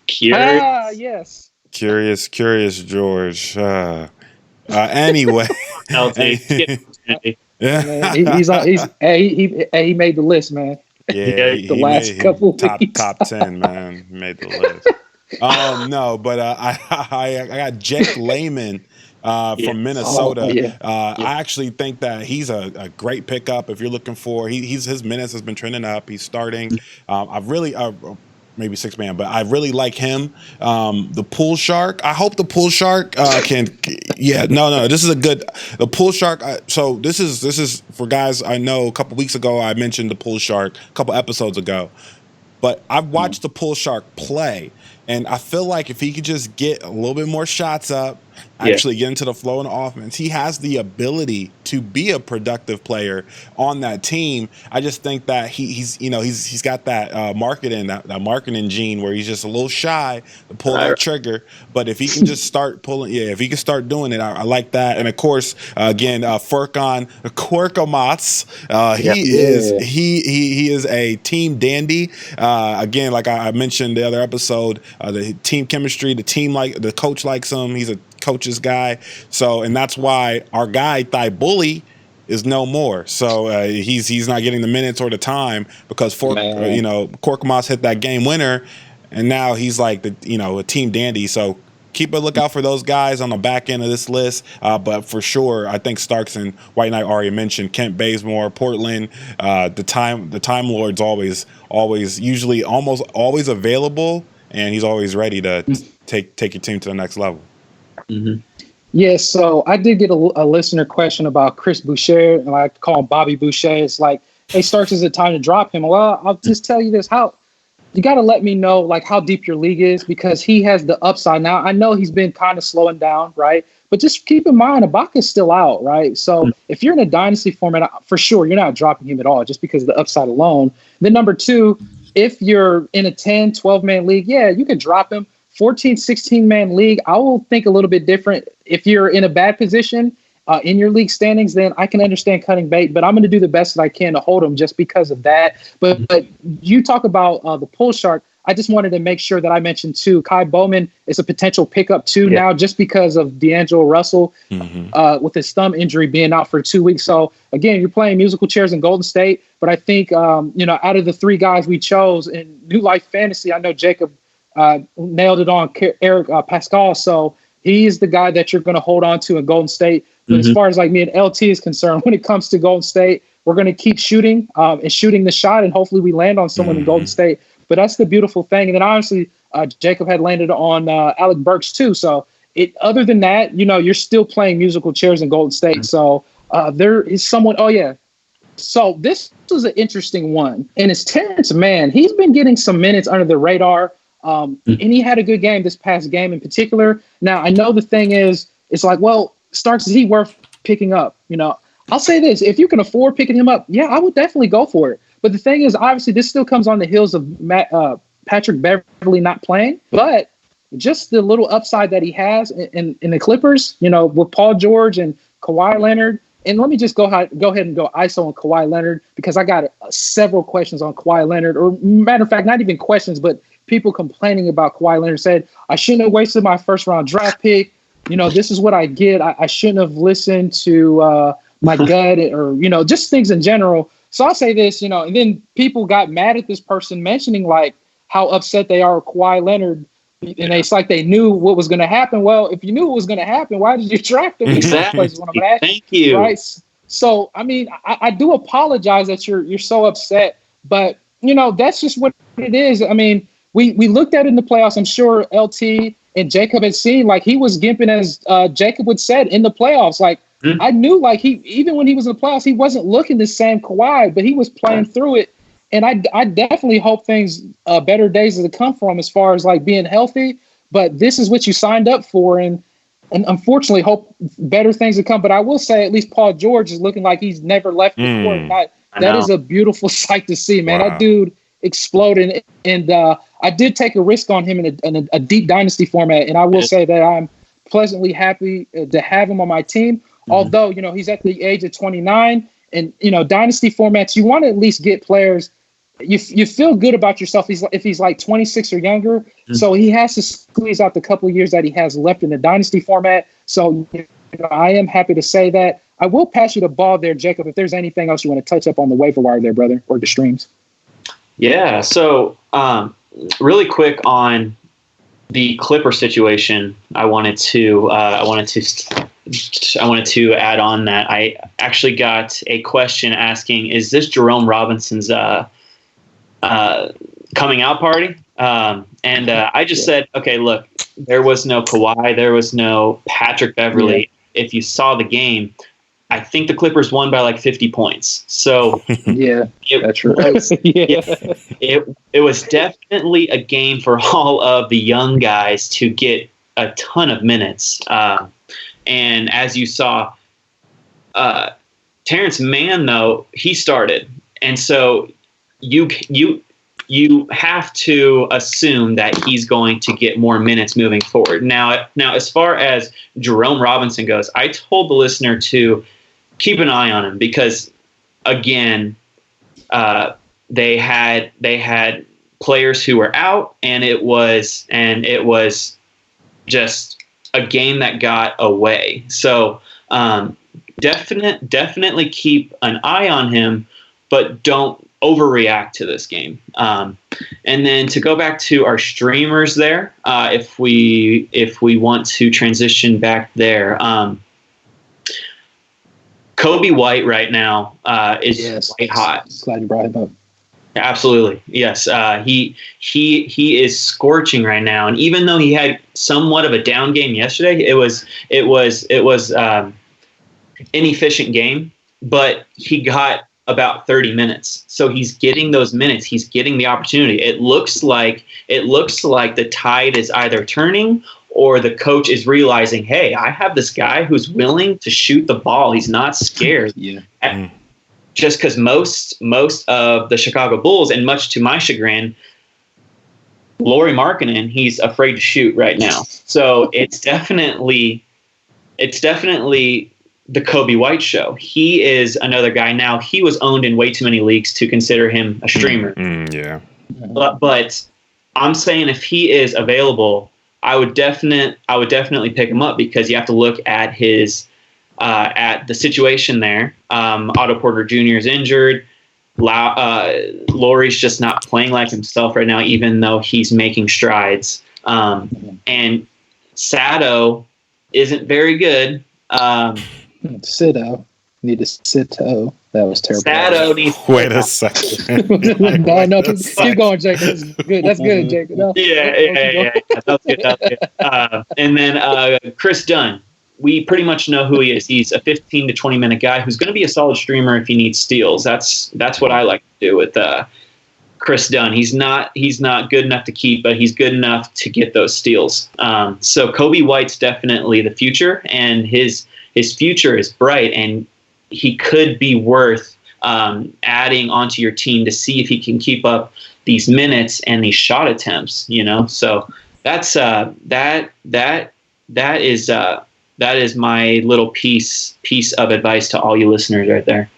Curious. Yes. Curious George. Anyway. He made the list, man. Yeah, the last couple weeks. top 10, man. He made the list. No, but I got Jake Layman from Minnesota. I actually think that he's a great pickup if you're looking for. His minutes has been trending up. He's starting. Maybe 6-man, but I really like him. The Pool Shark. I hope the Pool Shark can. Yeah, no. This is a good. The Pool Shark. So this is for guys. I know a couple weeks ago I mentioned the Pool Shark a couple episodes ago, but I've watched the Pool Shark play, and I feel like if he could just get a little bit more shots up, actually get into the flow and the offense, he has the ability to be a productive player on that team. I just think that he's got that marketing gene where he's just a little shy to pull that trigger. But if he can just start pulling, if he can start doing it, I like that. And of course, again, Furkan Korkmaz, he is a team dandy. Again, like I mentioned the other episode, the team chemistry, the coach likes him. He's a coach's guy. So, and that's why our guy Thai Bully is no more. So he's not getting the minutes or the time because Korkmaz hit that game winner, and now he's like a team dandy. So keep a lookout for those guys on the back end of this list. But for sure, I think Starks and White Knight already mentioned Kent Bazemore, Portland. The Time Lord's always usually almost always available, and he's always ready to take your team to the next level. Mm-hmm. Yeah, so I did get a listener question about Chris Boucher, and I call him Bobby Boucher. It's like, hey, Starks, is it time to drop him? Well, I'll just tell you this: you got to let me know like how deep your league is, because he has the upside. Now I know he's been kind of slowing down, right? But just keep in mind, Ibaka's still out, right? So if you're in a dynasty format, for sure you're not dropping him at all, just because of the upside alone. Then number 2, if you're in a 10, 12-man league, you can drop him. 14, 16-man league, I will think a little bit different. If you're in a bad position in your league standings, then I can understand cutting bait, but I'm going to do the best that I can to hold him just because of that. But you talk about the Pool Shark. I just wanted to make sure that I mentioned, too, Kai Bowman is a potential pickup, too, now, just because of D'Angelo Russell with his thumb injury being out for 2 weeks. So, again, you're playing musical chairs in Golden State, but I think, out of the 3 guys we chose in New Life Fantasy, I know Jacob nailed it on Eric Pascal. So he's the guy that you're going to hold on to in Golden State. But as far as like me and LT is concerned, when it comes to Golden State, we're going to keep shooting and shooting the shot, and hopefully we land on someone in Golden State. But that's the beautiful thing. And then honestly, Jacob had landed on Alec Burks too. So other than that, you're still playing musical chairs in Golden State. So there is someone. Oh yeah, So this was an interesting one, and it's Terrence Mann. He's been getting some minutes under the radar, and he had a good game this past game in particular. Now, I know the thing is, it's like, well, Starks, is he worth picking up? I'll say this. If you can afford picking him up, yeah, I would definitely go for it. But the thing is, obviously, this still comes on the heels of Patrick Beverley not playing, but just the little upside that he has in the Clippers, with Paul George and Kawhi Leonard. And let me just go ahead and go ISO on Kawhi Leonard, because I got several questions on Kawhi Leonard, or matter of fact, not even questions, but people complaining about Kawhi Leonard. Said, I shouldn't have wasted my first round draft pick. This is what I get. I shouldn't have listened to my gut, or, just things in general. So I'll say this, and then people got mad at this person mentioning like how upset they are with Kawhi Leonard. And it's like they knew what was going to happen. Well, if you knew what was going to happen, why did you draft him? Exactly. Thank you. Right. So, I mean, I do apologize that you're so upset, but that's just what it is. I mean, we looked at it in the playoffs. I'm sure LT and Jacob had seen, like, he was gimping, as Jacob would said, in the playoffs. Like, I knew, like, even when he was in the playoffs, he wasn't looking the same Kawhi, but he was playing through it. And I definitely hope things, better days to come for him as far as like being healthy. But this is what you signed up for, and unfortunately hope better things to come. But I will say, at least Paul George is looking like he's never left the court. That is a beautiful sight to see, man. Wow. That dude exploded, and I did take a risk on him in a deep dynasty format, and I will say that I'm pleasantly happy to have him on my team. Although he's at the age of 29, and dynasty formats, you want to at least get players. You feel good about yourself if he's like 26 or younger. So he has to squeeze out the couple of years that he has left in the dynasty format. So I am happy to say that. I will pass you the ball there, Jacob, if there's anything else you want to touch up on the waiver wire there, brother, or the streams. Yeah. So really quick on the Clipper situation, I wanted to add on that I actually got a question asking, is this Jerome Robinson's coming out party? And I just said, okay, look, there was no Kawhi, there was no Patrick Beverley. Yeah. If you saw the game, I think the Clippers won by like 50 points. So yeah, that's right. It was definitely a game for all of the young guys to get a ton of minutes. And as you saw, Terrence Mann, though, he started. And so you have to assume that he's going to get more minutes moving forward. Now, as far as Jerome Robinson goes, I told the listener to keep an eye on him because, again, they had players who were out, and it was just a game that got away. So definitely keep an eye on him, but don't overreact to this game. And then to go back to our streamers there, if we want to transition back there, Kobe White right now is quite hot. Glad you brought him up. Absolutely, yes. He is scorching right now, and even though he had somewhat of a down game yesterday, it was inefficient game, but he got about 30 minutes. So he's getting those minutes. He's getting the opportunity. It looks like the tide is either turning or the coach is realizing, hey, I have this guy who's willing to shoot the ball. He's not scared. Yeah. Just because most of the Chicago Bulls, and much to my chagrin, Lauri Markkanen, he's afraid to shoot right now. So it's definitely the Kobe White show. He is another guy now. He was owned in way too many leagues to consider him a streamer. Yeah. But I'm saying if he is available, I would definitely pick him up because you have to look at his at the situation there. Otto Porter Jr. is injured. Lauri's just not playing like himself right now, even though he's making strides. And Sato isn't very good. Sito. Need to Sito. That was terrible. Sato needs. Wait a second. no, keep going, Jake. That's good. That's good, Jake. No, yeah. That was good. And then Chris Dunn. we pretty much know who he is. He's a 15 to 20 minute guy who's going to be a solid streamer if he needs steals. That's what I like to do with Chris Dunn. He's not good enough to keep, but he's good enough to get those steals. So Kobe White's definitely the future, and his future is bright, and he could be worth adding onto your team to see if he can keep up these minutes and these shot attempts. So that's that is my little piece of advice to all you listeners right there.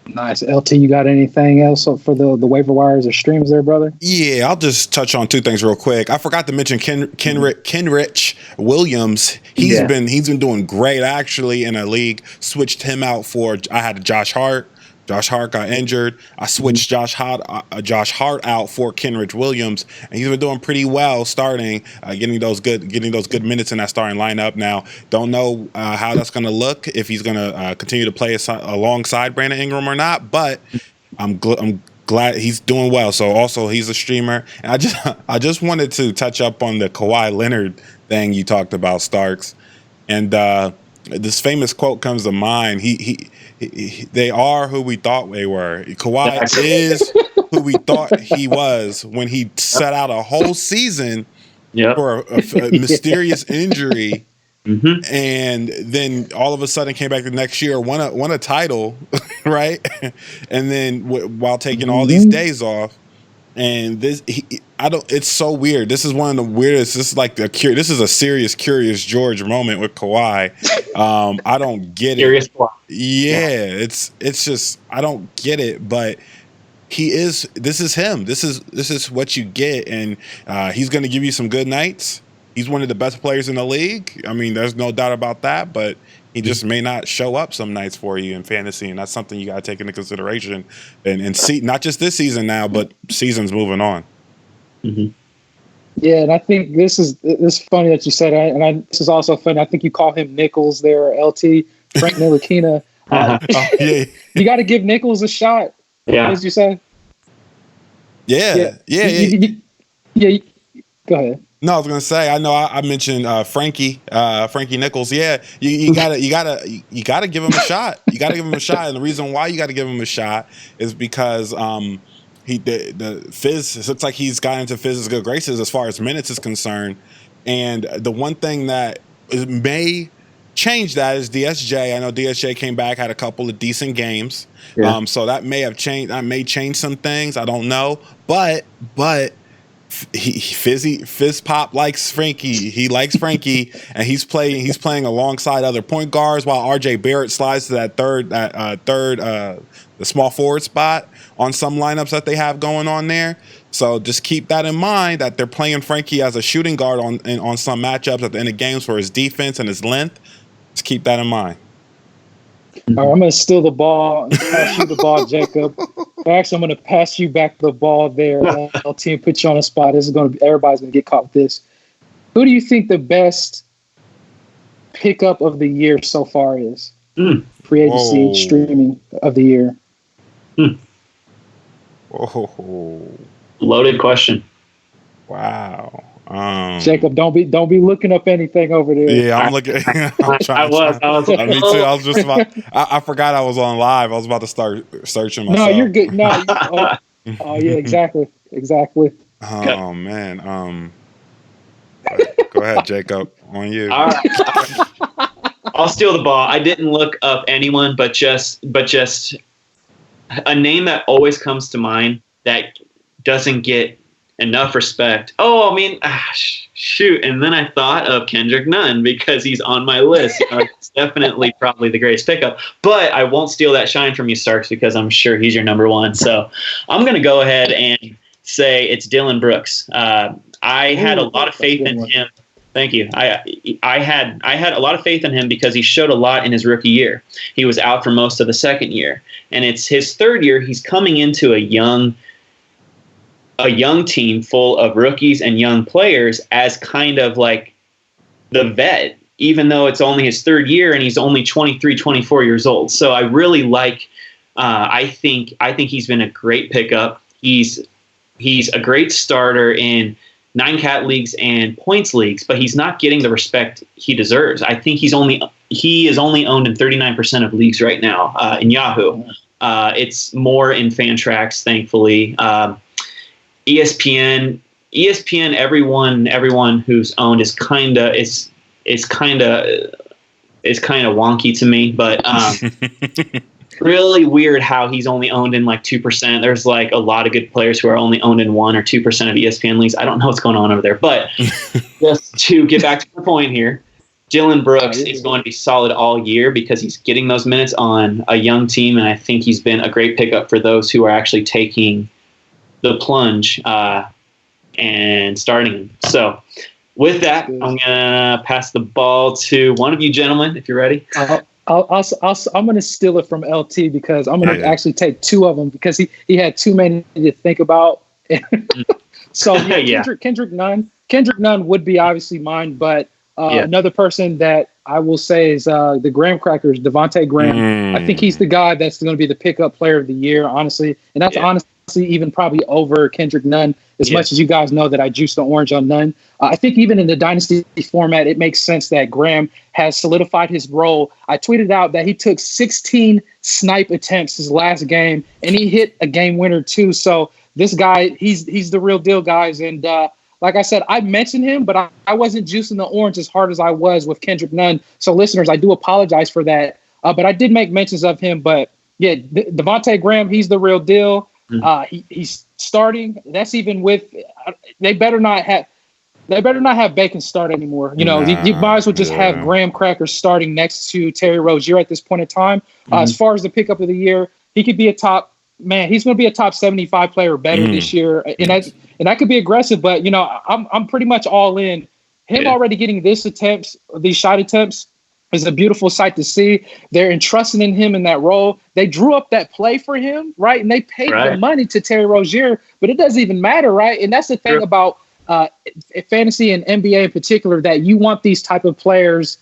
Nice. LT, you got anything else for the waiver wires or streams there, brother? Yeah, I'll just touch on two things real quick. I forgot to mention Kenrich Williams. He's been doing great actually in a league. Switched him out for I had Josh Hart. Josh Hart got injured. I switched Josh Hart out for Kenrich Williams, and he's been doing pretty well starting, getting those good minutes in that starting lineup. Now, don't know how that's going to look, if he's going to continue to play alongside Brandon Ingram or not, but I'm glad he's doing well. So also he's a streamer. And I just wanted to touch up on the Kawhi Leonard thing you talked about, Starks, and this famous quote comes to mind. They are who we thought they were. Kawhi is who we thought he was when he set out a whole season for a mysterious injury, and then all of a sudden came back the next year, won a title, right? And then while taking all these days off. And it's so weird. This is one of the weirdest. This is like this is a serious Curious George moment with Kawhi. I don't get it. Yeah, it's just I don't get it. But this is him. This is what you get, and he's going to give you some good nights. He's one of the best players in the league. I mean, there's no doubt about that. But he just may not show up some nights for you in fantasy, and that's something you got to take into consideration and see, not just this season now, but seasons moving on. Mm-hmm. Yeah, and I think this is funny that you said, this is also funny. I think you call him Nichols there, LT, Frank Ntilikina. Yeah. You got to give Nichols a shot. Yeah, as you say. Yeah. Go ahead. No, I was gonna say. I know I mentioned Frankie Nichols. Yeah, you gotta give him a shot. You gotta give him a shot, and the reason why you gotta give him a shot is because the Fizz. It looks like he's got into Fizz's good graces as far as minutes is concerned. And the one thing that may change that is DSJ. I know DSJ came back, had a couple of decent games. Yeah. So that may have changed. That may change some things. I don't know, but. Fizz Pop likes Frankie. He likes Frankie, and he's playing alongside other point guards while RJ Barrett slides to that third, the small forward spot on some lineups that they have going on there. So just keep that in mind, that they're playing Frankie as a shooting guard on some matchups at the end of games for his defense and his length. Just keep that in mind. All right, I'm going to steal the ball and pass you the ball, Jacob. Actually, I'm going to pass you back the ball there. LT, and put you on the spot. Everybody's going to get caught with this. Who do you think the best pickup of the year so far is? Free agency streaming of the year. Loaded question. Wow. Jacob, don't be looking up anything over there. Yeah, I'm looking. I was. Me too. I was just about. I forgot I was on live. I was about to start searching myself. No, you're good. No. Oh yeah, exactly. Oh man. Go ahead, Jacob. On you. All right. I'll steal the ball. I didn't look up anyone, but just a name that always comes to mind that doesn't get enough respect. Shoot. And then I thought of Kendrick Nunn because he's on my list. It's definitely probably the greatest pickup. But I won't steal that shine from you, Starks, because I'm sure he's your number one. So I'm going to go ahead and say it's Dillon Brooks. I had a lot of faith in him. Thank you. I had a lot of faith in him because he showed a lot in his rookie year. He was out for most of the second year. And it's his third year. He's coming into a young team full of rookies and young players as kind of like the vet, even though it's only his third year and he's only 23, 24 years old. So I really like, I think he's been a great pickup. He's a great starter in 9-cat leagues and points leagues, but he's not getting the respect he deserves. I think he is only owned in 39% of leagues right now in Yahoo. It's more in Fantrax, thankfully. ESPN, everyone who's owned is kind of wonky to me, but really weird how he's only owned in like 2%. There's like a lot of good players who are only owned in 1 or 2% of ESPN leagues. I don't know what's going on over there, but just to get back to the point here, Dillon Brooks is going to be solid all year because he's getting those minutes on a young team, and I think he's been a great pickup for those who are actually taking the plunge and starting him. So with that, I'm going to pass the ball to one of you gentlemen, if you're ready. I'm going to steal it from LT because I'm going to actually take 2 of them because he had too many to think about. So Kendrick Nunn would be obviously mine, but another person that I will say is the Graham Crackers, Devonte Graham. I think he's the guy that's going to be the pickup player of the year, honestly. And that's honestly even probably over Kendrick Nunn, as much as you guys know that I juiced the orange on Nunn. I think even in the Dynasty format, it makes sense that Graham has solidified his role. I tweeted out that he took 16 snipe attempts his last game, and he hit a game winner too. So this guy, he's the real deal, guys. And like I said, I mentioned him, but I wasn't juicing the orange as hard as I was with Kendrick Nunn. So listeners, I do apologize for that. But I did make mentions of him. But yeah, Devonte Graham, he's the real deal. He's starting. That's even with they better not have Bacon start anymore. You know, you might as well just have Graham Crackers starting next to Terry Rozier at this point in time. As far as the pickup of the year, he could be he's going to be a top 75 player better this year, and that could be aggressive. But you know, I'm pretty much all in. Him already getting these shot attempts is a beautiful sight to see. They're entrusting in him in that role. They drew up that play for him, right? And they paid the money to Terry Rozier, but it doesn't even matter, right? And that's the thing about fantasy and NBA in particular, that you want these type of players,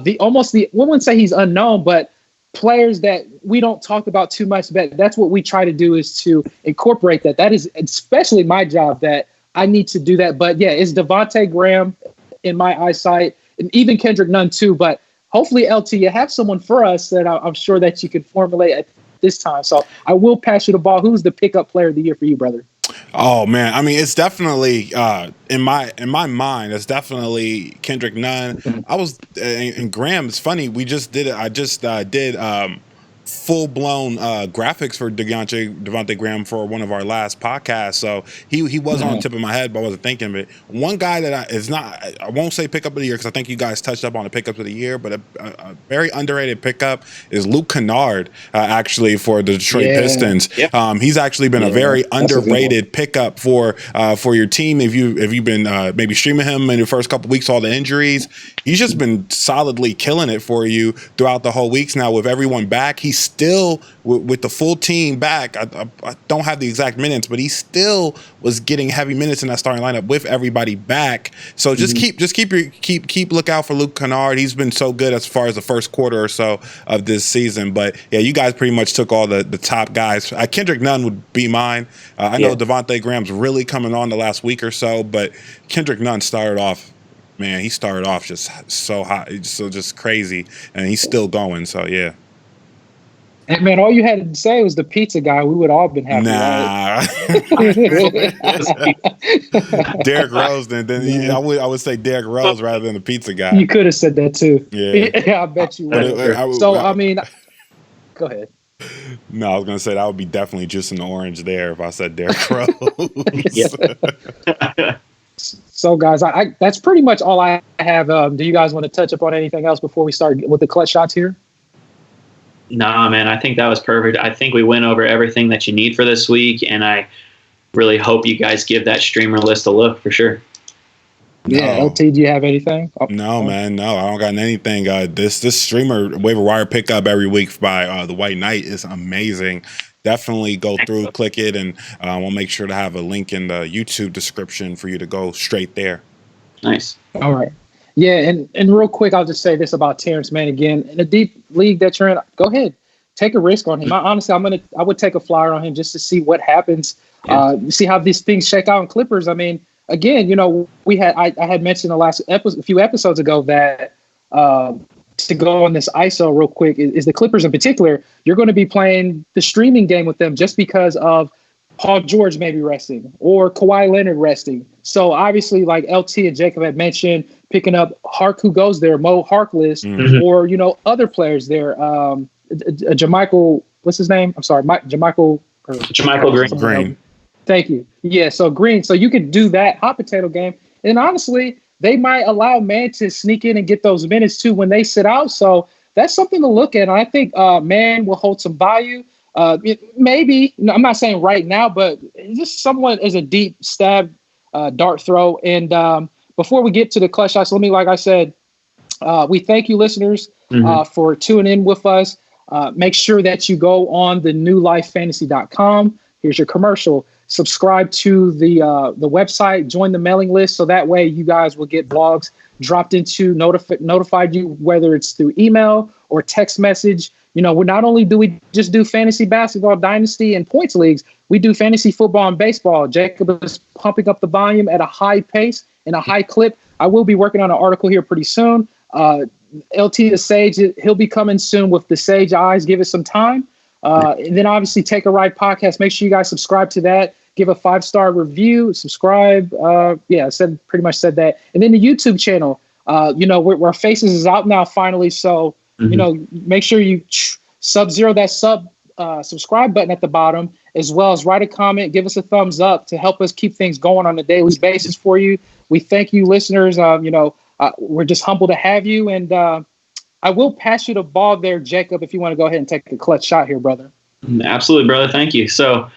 we wouldn't say he's unknown, but players that we don't talk about too much. But that's what we try to do, is to incorporate that. That is especially my job, that I need to do that. But yeah, it's Devonte Graham in my eyesight, and even Kendrick Nunn too. But hopefully, LT, you have someone for us that I'm sure that you can formulate at this time. So I will pass you the ball. Who's the pickup player of the year for you, brother? Oh man, I mean, it's definitely in my mind, it's definitely Kendrick Nunn. And Graham. It's funny, we just did it. I just did full blown graphics for Devonte Graham for one of our last podcasts. So he was on the tip of my head, but I wasn't thinking of it. One guy that I won't say pickup of the year because I think you guys touched up on the pickups of the year, but a very underrated pickup is Luke Kennard, actually, for the Detroit Pistons. Yep. He's actually been a very underrated pickup for your team. If you've been maybe streaming him in the first couple weeks, all the injuries, he's just been solidly killing it for you throughout the whole weeks now with everyone back. He's still with the full team back. I don't have the exact minutes, but he still was getting heavy minutes in that starting lineup with everybody back. So just keep look out for Luke Kennard. He's been so good as far as the first quarter or so of this season. But yeah, you guys pretty much took all the top guys. Kendrick Nunn would be mine. I know Devonte Graham's really coming on the last week or so, but Kendrick Nunn started off. Man, he started off just so hot, so just crazy, and he's still going. So yeah. And man, all you had to say was the pizza guy. We would all been happy. Nah. Derrick Rose. Then I would say Derrick Rose rather than the pizza guy. You could have said that too. Yeah, I bet you would. I mean, go ahead. No, I was gonna say that would be definitely juicing the orange there if I said Derrick Rose. So, guys, that's pretty much all I have. Do you guys want to touch up on anything else before we start with the clutch shots here? Nah, man, I think that was perfect. I think we went over everything that you need for this week, and I really hope you guys give that streamer list a look for sure. Yeah, LT, do you have anything? No, man, no, I don't got anything. This streamer waiver wire pickup every week by the White Knight is amazing. Definitely go through, click it, and we'll make sure to have a link in the YouTube description for you to go straight there. Nice. All right. Yeah, and real quick, I'll just say this about Terrence Mann again. In a deep league that you're in, go ahead, take a risk on him. Honestly, I would take a flyer on him just to see what happens. See how these things shake out in Clippers. I mean, again, I had mentioned a few episodes ago that to go on this ISO real quick is the Clippers in particular. You're going to be playing the streaming game with them just because of Paul George maybe resting or Kawhi Leonard resting. So obviously, like LT and Jacob had mentioned, picking up Hark, who goes there, Mo Harkless, or other players there. Jamichael, what's his name? I'm sorry, Jamichael Green. Thank you. Yeah, so Green. So you could do that hot potato game. And honestly, they might allow Mann to sneak in and get those minutes too when they sit out. So that's something to look at. And I think Mann will hold some value. Maybe, I'm not saying right now, but just somewhat as a deep stab dart throw. And before we get to the clutch shots, like I said, we thank you, listeners, for tuning in with us. Make sure that you go on the newlifefantasy.com. Here's your commercial. Subscribe to the website, join the mailing list, so that way you guys will get blogs dropped into notified you, whether it's through email or text message. We're not only do we just do fantasy basketball, dynasty, and points leagues, we do fantasy football and baseball. Jacob is pumping up the volume at a high pace and a high clip. I will be working on an article here pretty soon. LT the Sage, he'll be coming soon with the Sage Eyes. Give it some time. And then obviously Take a Ride podcast. Make sure you guys subscribe to that. Give a 5-star review. Subscribe. Pretty much said that. And then the YouTube channel. Where Faces is out now finally. So make sure you sub-zero that subscribe button at the bottom, as well as write a comment. Give us a thumbs up to help us keep things going on a daily basis for you. We thank you, listeners. We're just humbled to have you. And I will pass you the ball there, Jacob, if you want to go ahead and take a clutch shot here, brother. Absolutely, brother. Thank you. So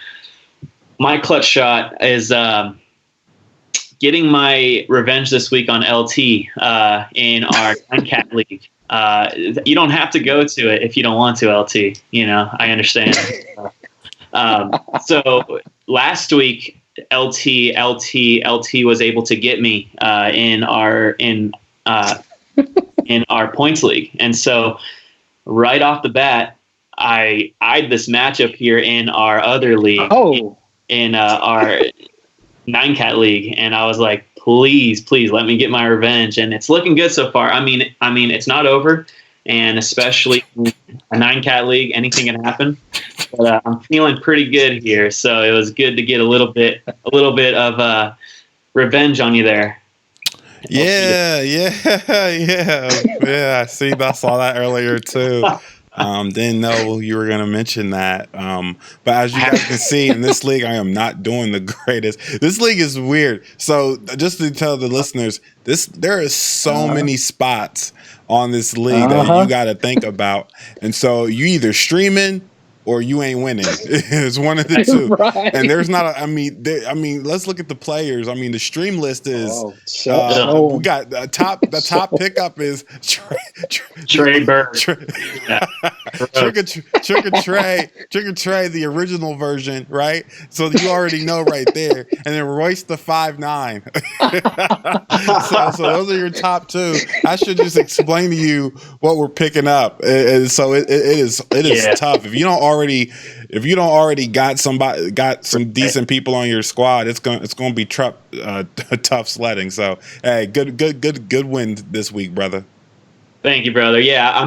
my clutch shot is getting my revenge this week on LT in our 9-cat league. You don't have to go to it if you don't want to, LT. I understand. So last week, LT was able to get me in our points league. And so right off the bat, I eyed this matchup here in our other league, in our 9-cat league. And I was like, please let me get my revenge. And it's looking good so far. I mean, it's not over, and especially a 9-cat league, anything can happen. But I'm feeling pretty good here. So it was good to get a little bit of revenge on you there. Yeah. I saw that earlier too. Didn't know you were going to mention that. But as you guys can see, in this league, I am not doing the greatest. This league is weird. So just to tell the listeners, there is so many spots on this league that you got to think about. And so you either streaming or you ain't winning. It's one of the two. Right. And there's not let's look at the players. The stream list is we got the top pickup is Trey Bird. Trick or Trey, the original version, right? So you already know right there. And then Royce the 5'9". so those are your top two. I should just explain to you what we're picking up. And so it is tough. If you don't already got some decent people on your squad, it's gonna be tough sledding. So hey, good win this week, brother. Thank you, brother. Yeah,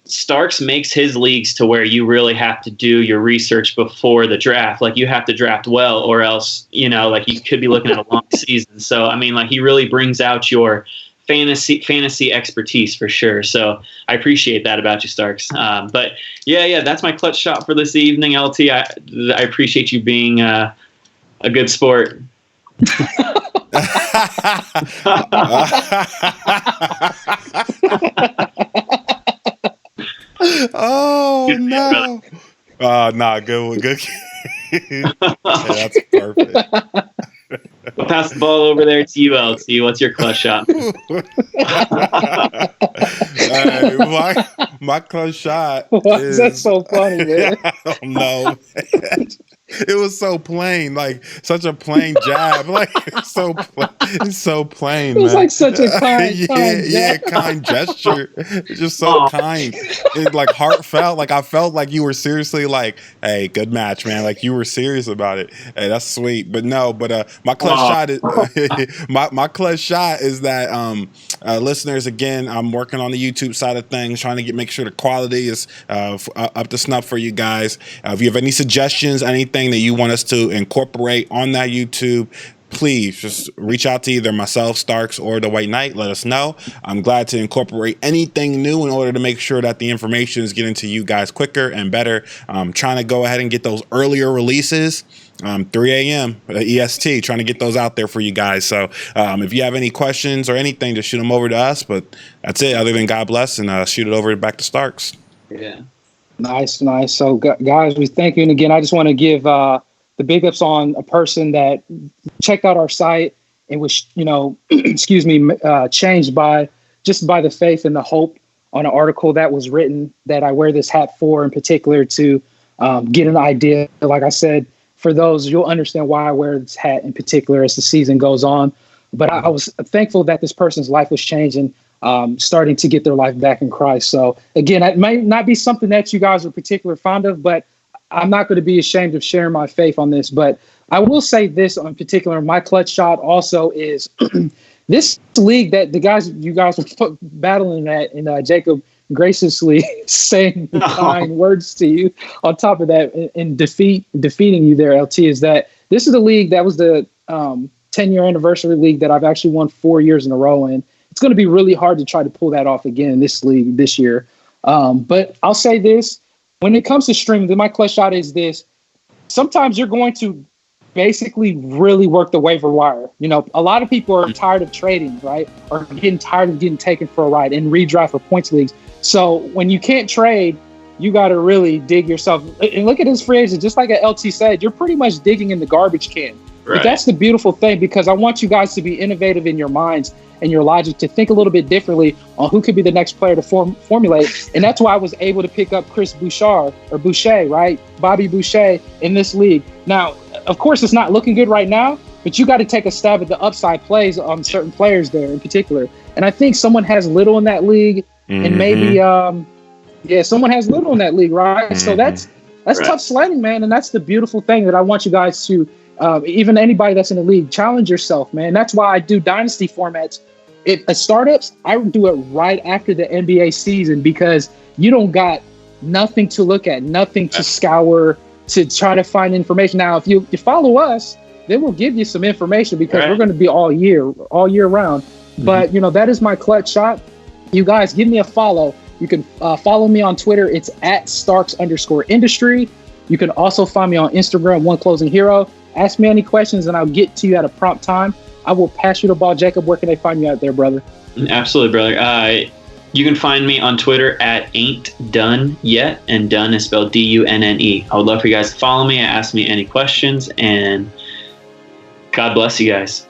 Starks makes his leagues to where you really have to do your research before the draft. Like, you have to draft well, or else you could be looking at a long season. So he really brings out your fantasy expertise for sure. So I appreciate that about you, Starks. But yeah, that's my clutch shot for this evening, LT. I appreciate you being a good sport. Oh no! Good. Yeah, that's perfect. I'll pass the ball over there to you, LT. What's your clutch shot? My clutch shot. Why is that so funny, man? I don't know. It was so plain, like such a plain jab, like it's so plain. It was man. like such a kind kind gesture. It's just so kind. It like heartfelt. Like I felt like you were seriously like, hey, good match, man. Like you were serious about it. Hey, that's sweet. But no, my clutch shot is my clutch shot is that listeners, again, I'm working on the YouTube side of things, trying to make sure the quality is up to snuff for you guys. If you have any suggestions, anything that you want us to incorporate on that YouTube, please just reach out to either myself, Starks, or the White Knight. Let us know. I'm glad to incorporate anything new in order to make sure that the information is getting to you guys quicker and better. I'm trying to go ahead and get those earlier releases. 3 a.m. EST, trying to get those out there for you guys. So if you have any questions or anything, just shoot them over to us. But that's it. Other than God bless, and shoot it over back to Starks. Yeah. Nice. So, guys, we thank you. And again, I just want to give the big ups on a person that checked out our site and was, changed by the faith and the hope on an article that was written that I wear this hat for, in particular to get an idea. Like I said, for those, you'll understand why I wear this hat in particular as the season goes on. But I was thankful that this person's life was changing, starting to get their life back in Christ. So again, it might not be something that you guys are particularly fond of, but I'm not going to be ashamed of sharing my faith on this. But I will say this in particular, my clutch shot also is this league that you guys were battling at, and Jacob graciously saying kind words to you on top of that and defeating you there, LT, is that this is the league that was the 10-year anniversary league that I've actually won 4 years in a row in. It's going to be really hard to try to pull that off again in this league this year. But I'll say this, when it comes to streaming, my clutch shot is this. Sometimes you're going to basically really work the waiver wire. A lot of people are tired of trading, right? Or getting tired of getting taken for a ride in redraft or points leagues. So when you can't trade, you got to really dig yourself. And look at his free agent, just like LT said, you're pretty much digging in the garbage can. Right. But that's the beautiful thing, because I want you guys to be innovative in your minds and your logic, to think a little bit differently on who could be the next player to formulate. And that's why I was able to pick up Chris Boucher, right? Bobby Boucher in this league. Now, of course, it's not looking good right now, but you got to take a stab at the upside plays on certain players there in particular. And I think someone has little in that league, and maybe, someone has little in that league, right? Mm-hmm. So that's right. Tough sledding, man. And that's the beautiful thing that I want you guys to, even anybody that's in the league, challenge yourself, man. That's why I do dynasty formats. Startups, I do it right after the NBA season, because you don't got nothing to look at, nothing to scour, to try to find information. Now, if you follow us, then we'll give you some information, because we're going to be all year round. Mm-hmm. But, that is my clutch shot. You guys, give me a follow. You can follow me on Twitter. It's @Starks_industry. You can also find me on Instagram, OneClosingHero. Ask me any questions, and I'll get to you at a prompt time. I will pass you the ball. Jacob, where can they find you out there, brother? Absolutely, brother. You can find me on Twitter @Ain'tDoneYet, and Dunn is spelled DUNNE. I would love for you guys to follow me and ask me any questions, and God bless you guys.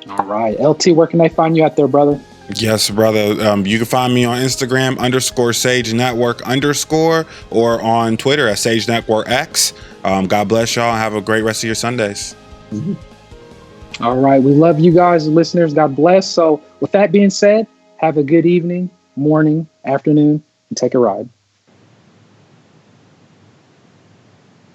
All right. LT, where can they find you out there, brother? Yes, brother. You can find me on Instagram _SageNetwork_ or on Twitter at SageNetworkX. God bless y'all, and have a great rest of your Sundays. Mm-hmm. All right. We love you guys, listeners. God bless. So with that being said, have a good evening, morning, afternoon, and take a ride.